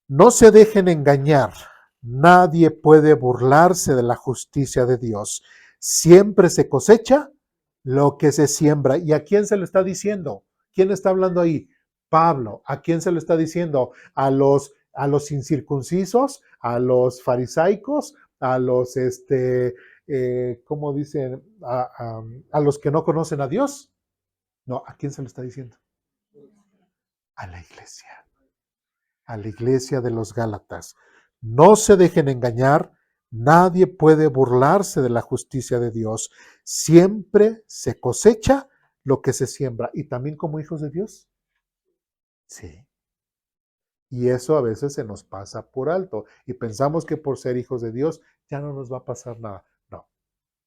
no se dejen engañar, nadie puede burlarse de la justicia de Dios. Siempre se cosecha lo que se siembra. ¿Y a quién se lo está diciendo? ¿Quién está hablando ahí? Pablo. ¿A quién se lo está diciendo? A los incircuncisos, a los farisaicos, a los, ¿cómo dicen? A los que no conocen a Dios. No, ¿a quién se lo está diciendo? A la iglesia. A la iglesia de los Gálatas. No se dejen engañar, nadie puede burlarse de la justicia de Dios. Siempre se cosecha lo que se siembra. ¿Y también como hijos de Dios? Sí. Y eso a veces se nos pasa por alto y pensamos que por ser hijos de Dios ya no nos va a pasar nada. No,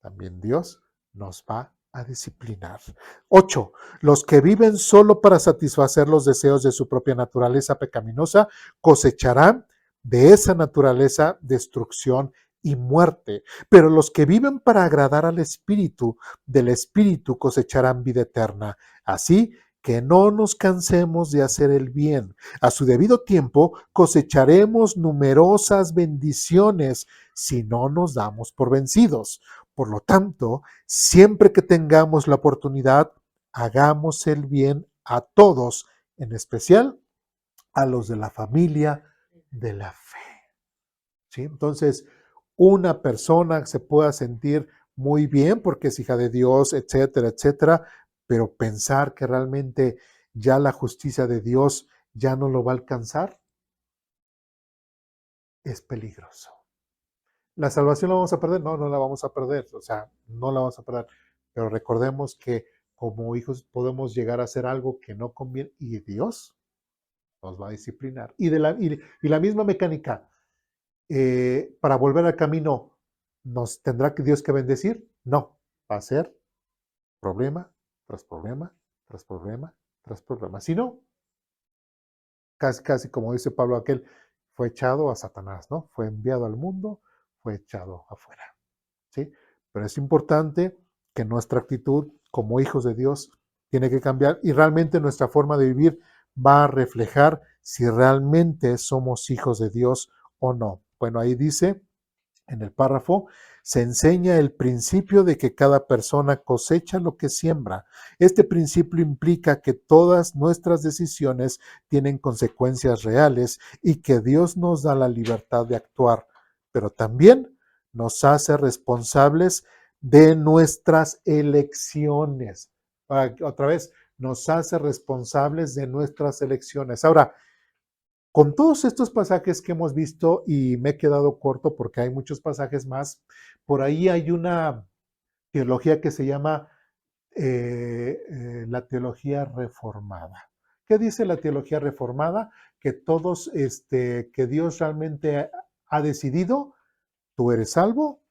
también Dios nos va a disciplinar. 8. Los que viven solo para satisfacer los deseos de su propia naturaleza pecaminosa cosecharán de esa naturaleza destrucción y muerte. Pero los que viven para agradar al Espíritu, del Espíritu cosecharán vida eterna. Así que no nos cansemos de hacer el bien. A su debido tiempo cosecharemos numerosas bendiciones si no nos damos por vencidos. Por lo tanto, siempre que tengamos la oportunidad, hagamos el bien a todos, en especial a los de la familia de la fe. ¿Sí? Entonces, una persona se pueda sentir muy bien porque es hija de Dios, etcétera, etcétera, pero pensar que realmente ya la justicia de Dios ya no lo va a alcanzar es peligroso. ¿La salvación la vamos a perder? No, no la vamos a perder, o sea, no la vamos a perder, pero recordemos que como hijos podemos llegar a hacer algo que no conviene y Dios nos va a disciplinar. Y la misma mecánica, para volver al camino, ¿nos tendrá que Dios que bendecir? No, va a ser problema tras problema, tras problema, tras problema. Si no, casi como dice Pablo aquel, fue echado a Satanás, ¿no? Fue enviado al mundo, fue echado afuera, ¿sí? Pero es importante que nuestra actitud como hijos de Dios tiene que cambiar y realmente nuestra forma de vivir va a reflejar si realmente somos hijos de Dios o no. Bueno, ahí dice en el párrafo, se enseña el principio de que cada persona cosecha lo que siembra. Este principio implica que todas nuestras decisiones tienen consecuencias reales y que Dios nos da la libertad de actuar, pero también nos hace responsables de nuestras elecciones. Otra vez, nos hace responsables de nuestras elecciones. Ahora, con todos estos pasajes que hemos visto, y me he quedado corto porque hay muchos pasajes más, por ahí hay una teología que se llama la teología reformada. ¿Qué dice la teología reformada? Que todos, que Dios realmente ha decidido, tú eres salvo,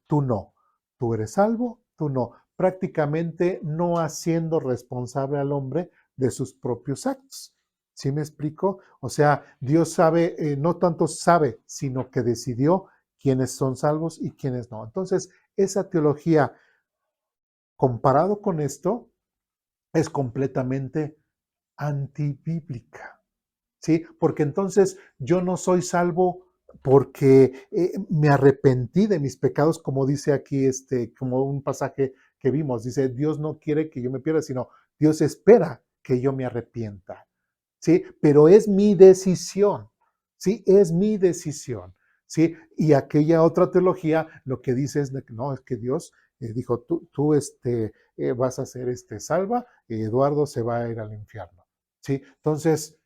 tú no. Tú eres salvo, tú no. Prácticamente no haciendo responsable al hombre de sus propios actos. ¿Sí me explico? O sea, Dios sabe, no tanto sabe, sino que decidió quiénes son salvos y quiénes no. Entonces, esa teología, comparado con esto, es completamente antibíblica. ¿Sí? Porque entonces yo no soy salvo porque me arrepentí de mis pecados, como dice aquí, como un pasaje que vimos. Dice, Dios no quiere que yo me pierda, sino Dios espera que yo me arrepienta. ¿Sí? Pero es mi decisión, ¿sí? Es mi decisión, ¿sí? Y aquella otra teología lo que dice es, no, es que Dios dijo, tú vas a ser salva, y Eduardo se va a ir al infierno, ¿sí? Entonces,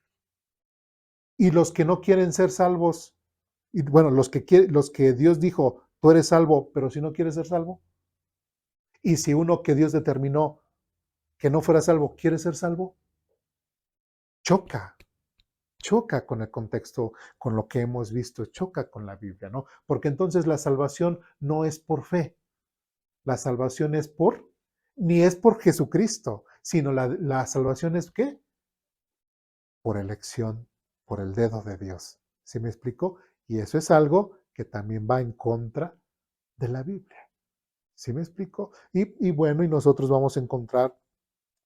y los que no quieren ser salvos, y bueno, los que Dios dijo, tú eres salvo, pero si no quieres ser salvo, y si uno que Dios determinó que no fuera salvo, quiere ser salvo, choca con el contexto, con lo que hemos visto, choca con la Biblia, ¿no? Porque entonces la salvación no es por fe, la salvación es ni es por Jesucristo, sino la salvación es ¿qué? Por elección, por el dedo de Dios. ¿Sí me explico? Y eso es algo que también va en contra de la Biblia. ¿Sí me explico? Y bueno, y nosotros vamos a encontrar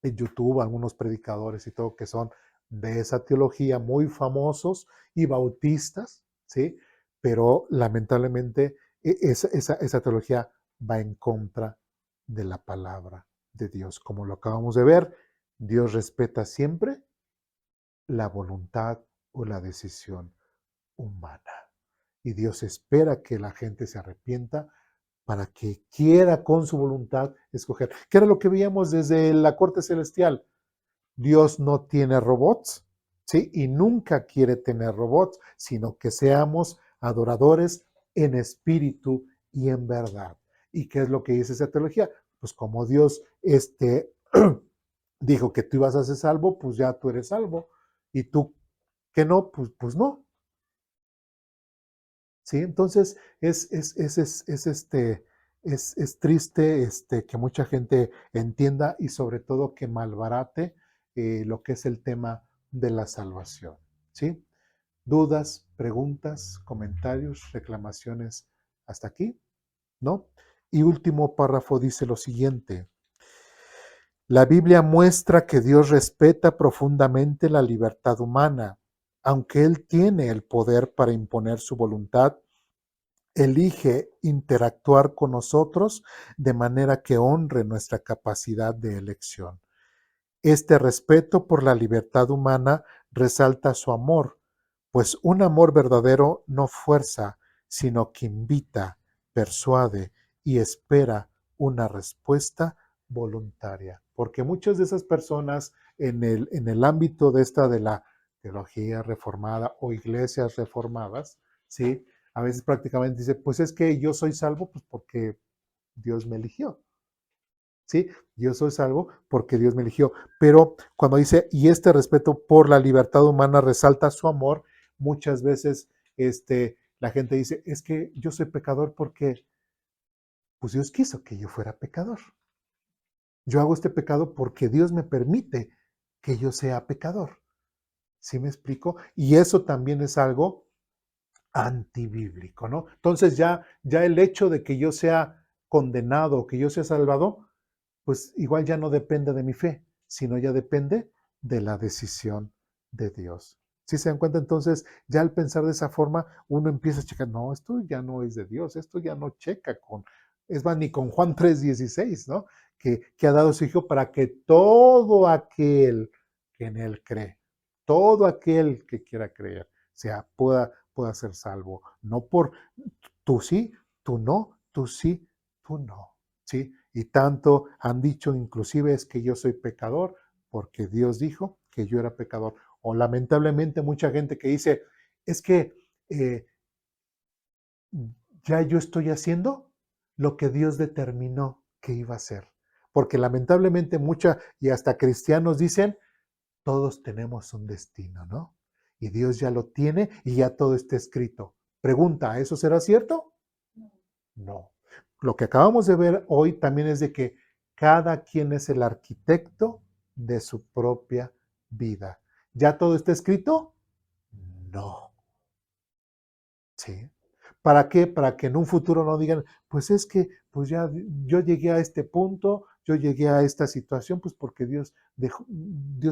en YouTube algunos predicadores y todo que son de esa teología muy famosos y bautistas, ¿sí? Pero lamentablemente esa teología va en contra de la palabra de Dios. Como lo acabamos de ver, Dios respeta siempre la voluntad o la decisión humana. Y Dios espera que la gente se arrepienta para que quiera con su voluntad escoger. ¿Qué era lo que veíamos desde la corte celestial? Dios no tiene robots, ¿sí? Y nunca quiere tener robots, sino que seamos adoradores en espíritu y en verdad. ¿Y qué es lo que dice esa teología? Pues como Dios dijo que tú ibas a ser salvo, pues ya tú eres salvo. Y tú Que no, pues no. ¿Sí? Entonces es triste que mucha gente entienda y sobre todo que malbarate lo que es el tema de la salvación. ¿Sí? Dudas, preguntas, comentarios, reclamaciones hasta aquí, ¿no? Y último párrafo dice lo siguiente. La Biblia muestra que Dios respeta profundamente la libertad humana. Aunque Él tiene el poder para imponer su voluntad, elige interactuar con nosotros de manera que honre nuestra capacidad de elección. Este respeto por la libertad humana resalta su amor, pues un amor verdadero no fuerza, sino que invita, persuade y espera una respuesta voluntaria. Porque muchas de esas personas en el ámbito de la teología reformada o iglesias reformadas, ¿sí? A veces prácticamente dice, pues es que yo soy salvo pues porque Dios me eligió. ¿Sí? Yo soy salvo porque Dios me eligió. Pero cuando dice, y este respeto por la libertad humana resalta su amor, muchas veces la gente dice, es que yo soy pecador porque pues Dios quiso que yo fuera pecador. Yo hago este pecado porque Dios me permite que yo sea pecador. ¿Sí me explico? Y eso también es algo antibíblico, ¿no? Entonces ya el hecho de que yo sea condenado, que yo sea salvado, pues igual ya no depende de mi fe, sino ya depende de la decisión de Dios. Si se dan cuenta, entonces, ya al pensar de esa forma, uno empieza a checar, no, esto ya no es de Dios, esto ya no checa con, es más, ni con Juan 3:16, ¿no? Que ha dado su Hijo para que todo aquel que en Él cree, todo aquel que quiera creer, pueda ser salvo. No por tú sí, tú no, tú sí, tú no. ¿Sí? Y tanto han dicho inclusive es que yo soy pecador porque Dios dijo que yo era pecador. O lamentablemente mucha gente que dice, es que ya yo estoy haciendo lo que Dios determinó que iba a hacer. Porque lamentablemente y hasta cristianos dicen, todos tenemos un destino, ¿no? Y Dios ya lo tiene y ya todo está escrito. Pregunta, ¿eso será cierto? No. Lo que acabamos de ver hoy también es de que cada quien es el arquitecto de su propia vida. ¿Ya todo está escrito? No. ¿Sí? ¿Para qué? Para que en un futuro no digan, pues es que pues ya yo llegué a este punto, yo llegué a esta situación, pues porque Dios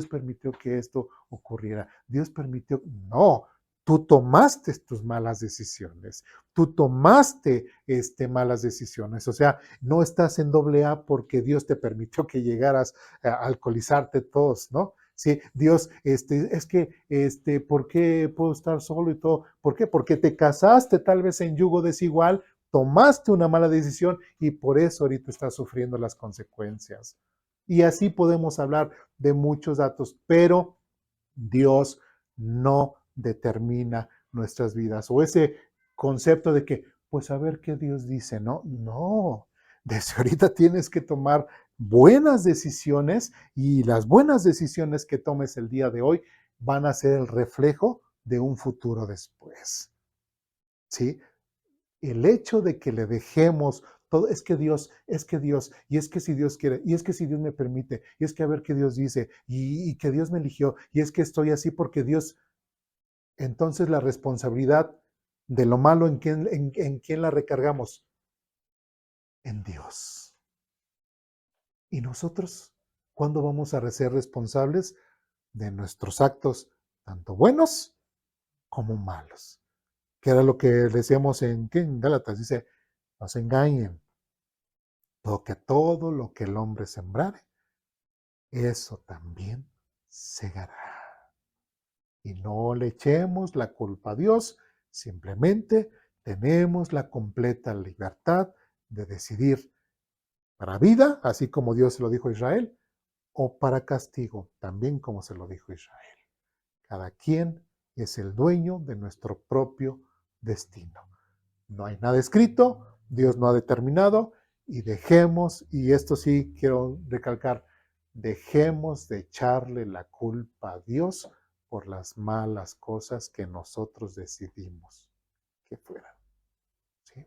permitió que esto ocurriera. Dios permitió, no, tú tomaste tus malas decisiones, tú tomaste malas decisiones, o sea, no estás en doble A porque Dios te permitió que llegaras a alcoholizarte todos, ¿no? Sí, Dios, es que, ¿por qué puedo estar solo y todo? ¿Por qué? Porque te casaste tal vez en yugo desigual, tomaste una mala decisión y por eso ahorita estás sufriendo las consecuencias. Y así podemos hablar de muchos datos, pero Dios no determina nuestras vidas. O ese concepto de que, pues a ver qué Dios dice, ¿no? No, desde ahorita tienes que tomar buenas decisiones y las buenas decisiones que tomes el día de hoy van a ser el reflejo de un futuro después. ¿Sí? El hecho de que le dejemos todo, es que Dios, y es que si Dios quiere, y es que si Dios me permite, y es que a ver qué Dios dice, y que Dios me eligió, y es que estoy así porque Dios, entonces la responsabilidad de lo malo, ¿en quién la recargamos? En Dios. ¿Y nosotros cuándo vamos a ser responsables de nuestros actos, tanto buenos como malos? Que era lo que decíamos en Gálatas, dice, no se engañen, porque todo lo que el hombre sembrare, eso también segará. Y no le echemos la culpa a Dios, simplemente tenemos la completa libertad de decidir para vida, así como Dios se lo dijo a Israel, o para castigo, también como se lo dijo a Israel. Cada quien es el dueño de nuestro propio destino. No hay nada escrito, Dios no ha determinado, y dejemos, y esto sí quiero recalcar, dejemos de echarle la culpa a Dios por las malas cosas que nosotros decidimos que fueran. ¿Sí?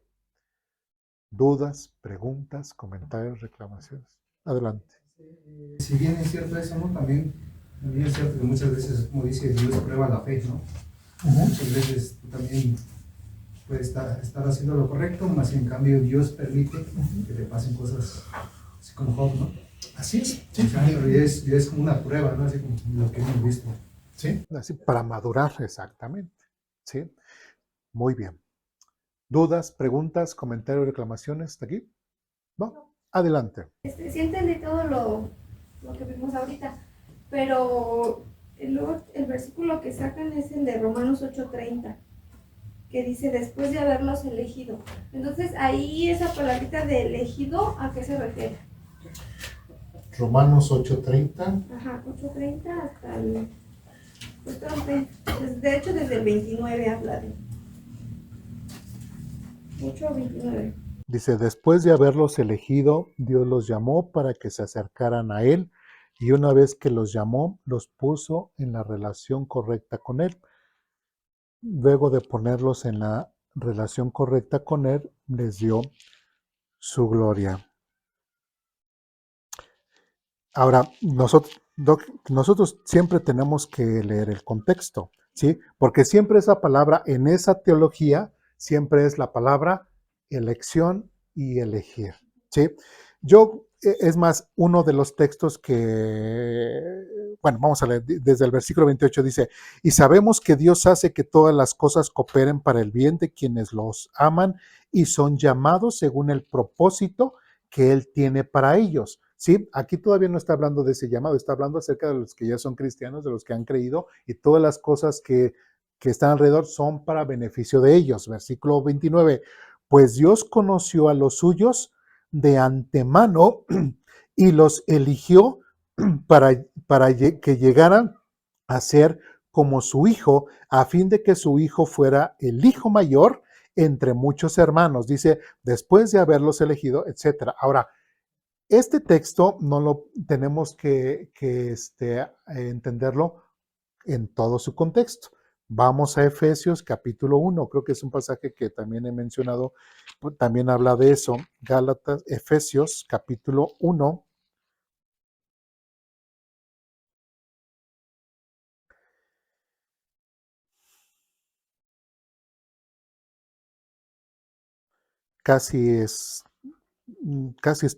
Dudas, preguntas, comentarios, reclamaciones. Adelante. Si bien es cierto eso, ¿no? También es cierto que muchas veces, como dice Dios, prueba la fe, ¿no? Muchas veces tú también puedes estar haciendo lo correcto, más en cambio Dios permite que te pasen cosas así como Job, ¿no? Así es. O sea, pero ya es como una prueba, ¿no? Así como lo que hemos visto. Sí. Así, para madurar, exactamente. ¿Sí? Muy bien. ¿Dudas, preguntas, comentarios, reclamaciones? ¿Hasta aquí? ¿No? Adelante. Sí entendí todo lo que vimos ahorita, pero luego el versículo que sacan es el de Romanos 8:30, que dice después de haberlos elegido. Entonces ahí esa palabrita de elegido, ¿a qué se refiere? Romanos 8:30. Ajá, 8:30 hasta el... Pues de hecho desde el 29 habla de... 8:29. Dice, después de haberlos elegido, Dios los llamó para que se acercaran a Él y una vez que los llamó, los puso en la relación correcta con Él. Luego de ponerlos en la relación correcta con Él, les dio su gloria. Ahora, nosotros siempre tenemos que leer el contexto, ¿sí? Porque siempre esa palabra en esa teología, siempre es la palabra elección y elegir, ¿sí? Es más, uno de los textos bueno, vamos a leer desde el versículo 28, dice, y sabemos que Dios hace que todas las cosas cooperen para el bien de quienes los aman y son llamados según el propósito que Él tiene para ellos. Sí, aquí todavía no está hablando de ese llamado, está hablando acerca de los que ya son cristianos, de los que han creído y todas las cosas que están alrededor son para beneficio de ellos. Versículo 29, pues Dios conoció a los suyos de antemano y los eligió para que llegaran a ser como su hijo, a fin de que su hijo fuera el hijo mayor entre muchos hermanos. Dice, después de haberlos elegido, etc. Ahora, este texto no lo tenemos que entenderlo en todo su contexto. Vamos a Efesios capítulo 1, creo que es un pasaje que también he mencionado, también habla de eso. Efesios capítulo 1. Casi es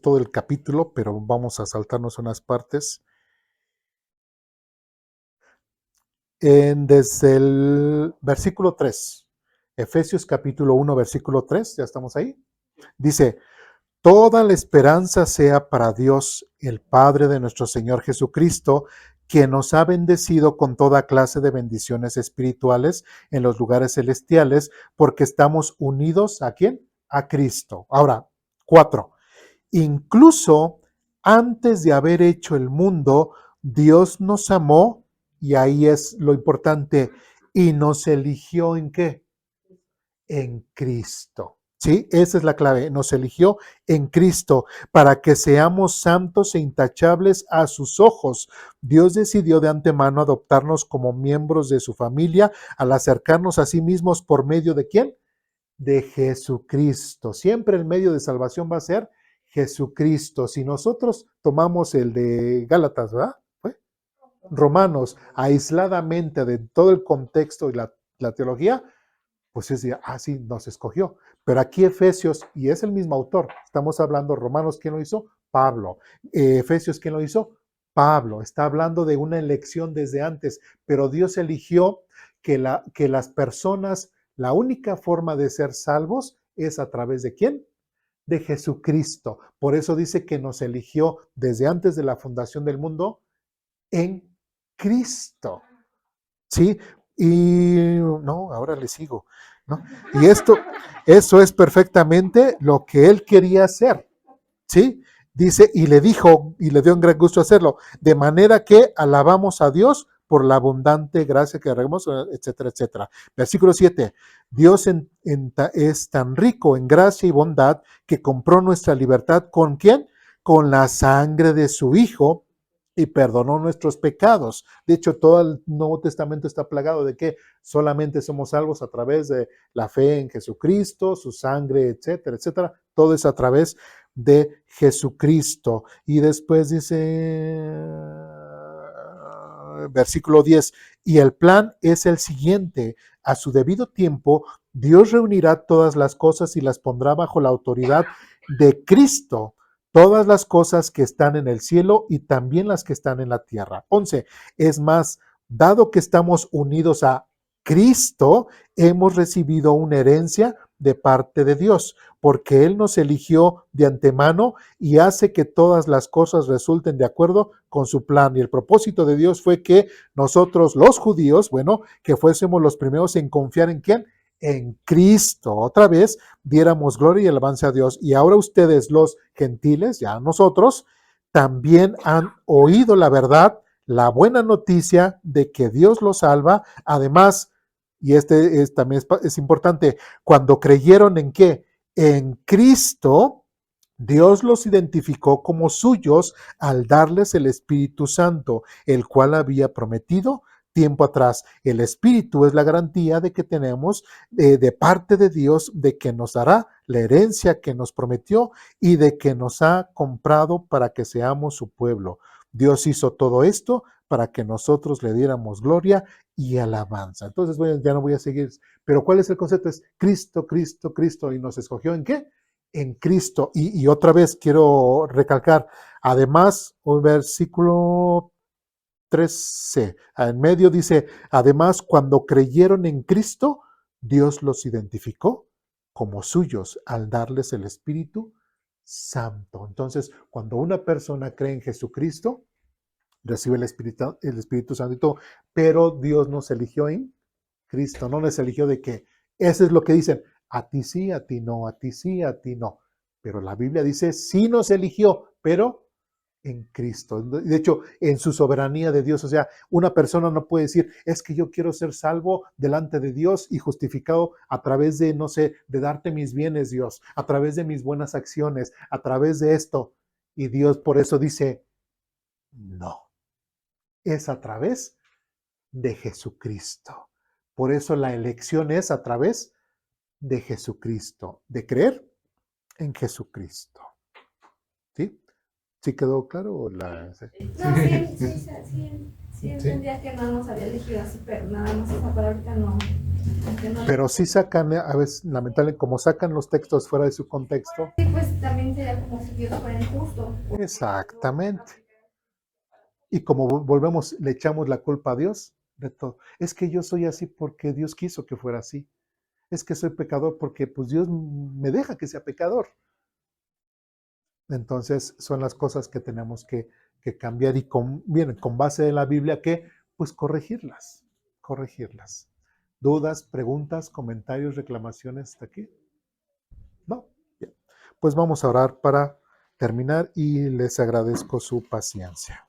todo el capítulo, pero vamos a saltarnos unas partes. Desde el versículo 3, Efesios capítulo 1, versículo 3, ya estamos ahí. Dice, toda la esperanza sea para Dios, el Padre de nuestro Señor Jesucristo, quien nos ha bendecido con toda clase de bendiciones espirituales en los lugares celestiales, porque estamos unidos ¿a quién? A Cristo. Ahora, 4. Incluso antes de haber hecho el mundo, Dios nos amó, y ahí es lo importante, y nos eligió ¿en qué? En Cristo. ¿Sí? Esa es la clave. Nos eligió en Cristo para que seamos santos e intachables a sus ojos. Dios decidió de antemano adoptarnos como miembros de su familia al acercarnos a sí mismos por medio de ¿quién? De Jesucristo. Siempre el medio de salvación va a ser Jesucristo. Si nosotros tomamos el de Gálatas, ¿verdad? Romanos, aisladamente de todo el contexto y la teología, pues es de, sí, nos escogió. Pero aquí Efesios, y es el mismo autor, estamos hablando, Romanos, ¿quién lo hizo? Pablo. Efesios, ¿quién lo hizo? Pablo. Está hablando de una elección desde antes, pero Dios eligió que las personas, la única forma de ser salvos es a través de ¿quién? De Jesucristo. Por eso dice que nos eligió desde antes de la fundación del mundo en Cristo. ¿Sí? Y no, ahora le sigo, ¿no? Y eso es perfectamente lo que él quería hacer, ¿sí? Dice, y le dijo, y le dio un gran gusto hacerlo, de manera que alabamos a Dios por la abundante gracia que regamos, etcétera, etcétera. Versículo 7, Dios es tan rico en gracia y bondad que compró nuestra libertad, ¿con quién? Con la sangre de su Hijo, y perdonó nuestros pecados. De hecho, todo el Nuevo Testamento está plagado de que solamente somos salvos a través de la fe en Jesucristo, su sangre, etcétera, etcétera. Todo es a través de Jesucristo. Y después dice, versículo 10, y el plan es el siguiente: a su debido tiempo, Dios reunirá todas las cosas y las pondrá bajo la autoridad de Cristo, todas las cosas que están en el cielo y también las que están en la tierra. 11. Es más, dado que estamos unidos a Cristo, hemos recibido una herencia de parte de Dios, porque Él nos eligió de antemano y hace que todas las cosas resulten de acuerdo con su plan. Y el propósito de Dios fue que nosotros, los judíos, bueno, que fuésemos los primeros en confiar en ¿quién? En Cristo. Otra vez diéramos gloria y alabanza a Dios. Y ahora ustedes, los gentiles, ya nosotros, también han oído la verdad, la buena noticia de que Dios los salva. Además, y también es importante, cuando creyeron en qué? En Cristo, Dios los identificó como suyos al darles el Espíritu Santo, el cual había prometido tiempo atrás. El Espíritu es la garantía de que tenemos de parte de Dios, de que nos dará la herencia que nos prometió y de que nos ha comprado para que seamos su pueblo. Dios hizo todo esto para que nosotros le diéramos gloria y alabanza. Entonces, ya no voy a seguir. Pero ¿cuál es el concepto? Es Cristo, Cristo, Cristo. ¿Y nos escogió en qué? En Cristo. Y otra vez quiero recalcar, además, un versículo 13, en medio dice, además, cuando creyeron en Cristo, Dios los identificó como suyos al darles el Espíritu Santo. Entonces, cuando una persona cree en Jesucristo, recibe el Espíritu Santo y todo, pero Dios nos eligió en Cristo, no nos eligió de que, eso es lo que dicen, a ti sí, a ti no, a ti sí, a ti no. Pero la Biblia dice, sí nos eligió, pero en Cristo. De hecho, en su soberanía de Dios, o sea, una persona no puede decir, es que yo quiero ser salvo delante de Dios y justificado a través de, no sé, de darte mis bienes, Dios, a través de mis buenas acciones, a través de esto. Y Dios por eso dice, no, es a través de Jesucristo. Por eso la elección es a través de Jesucristo, de creer en Jesucristo. ¿Sí? ¿Sí quedó claro? No, sí entendía que no nos había elegido así, pero nada más esa palabra no. Pero sí sacan, a veces, lamentablemente, como sacan los textos fuera de su contexto. Sí, pues también sería como si Dios fuera injusto. Exactamente. Y como volvemos, le echamos la culpa a Dios de todo. Es que yo soy así porque Dios quiso que fuera así. Es que soy pecador porque pues Dios me deja que sea pecador. Entonces son las cosas que tenemos que cambiar y con base en la Biblia que pues corregirlas. ¿Dudas, preguntas, comentarios, reclamaciones hasta aquí? No. Bien. Pues vamos a orar para terminar y les agradezco su paciencia.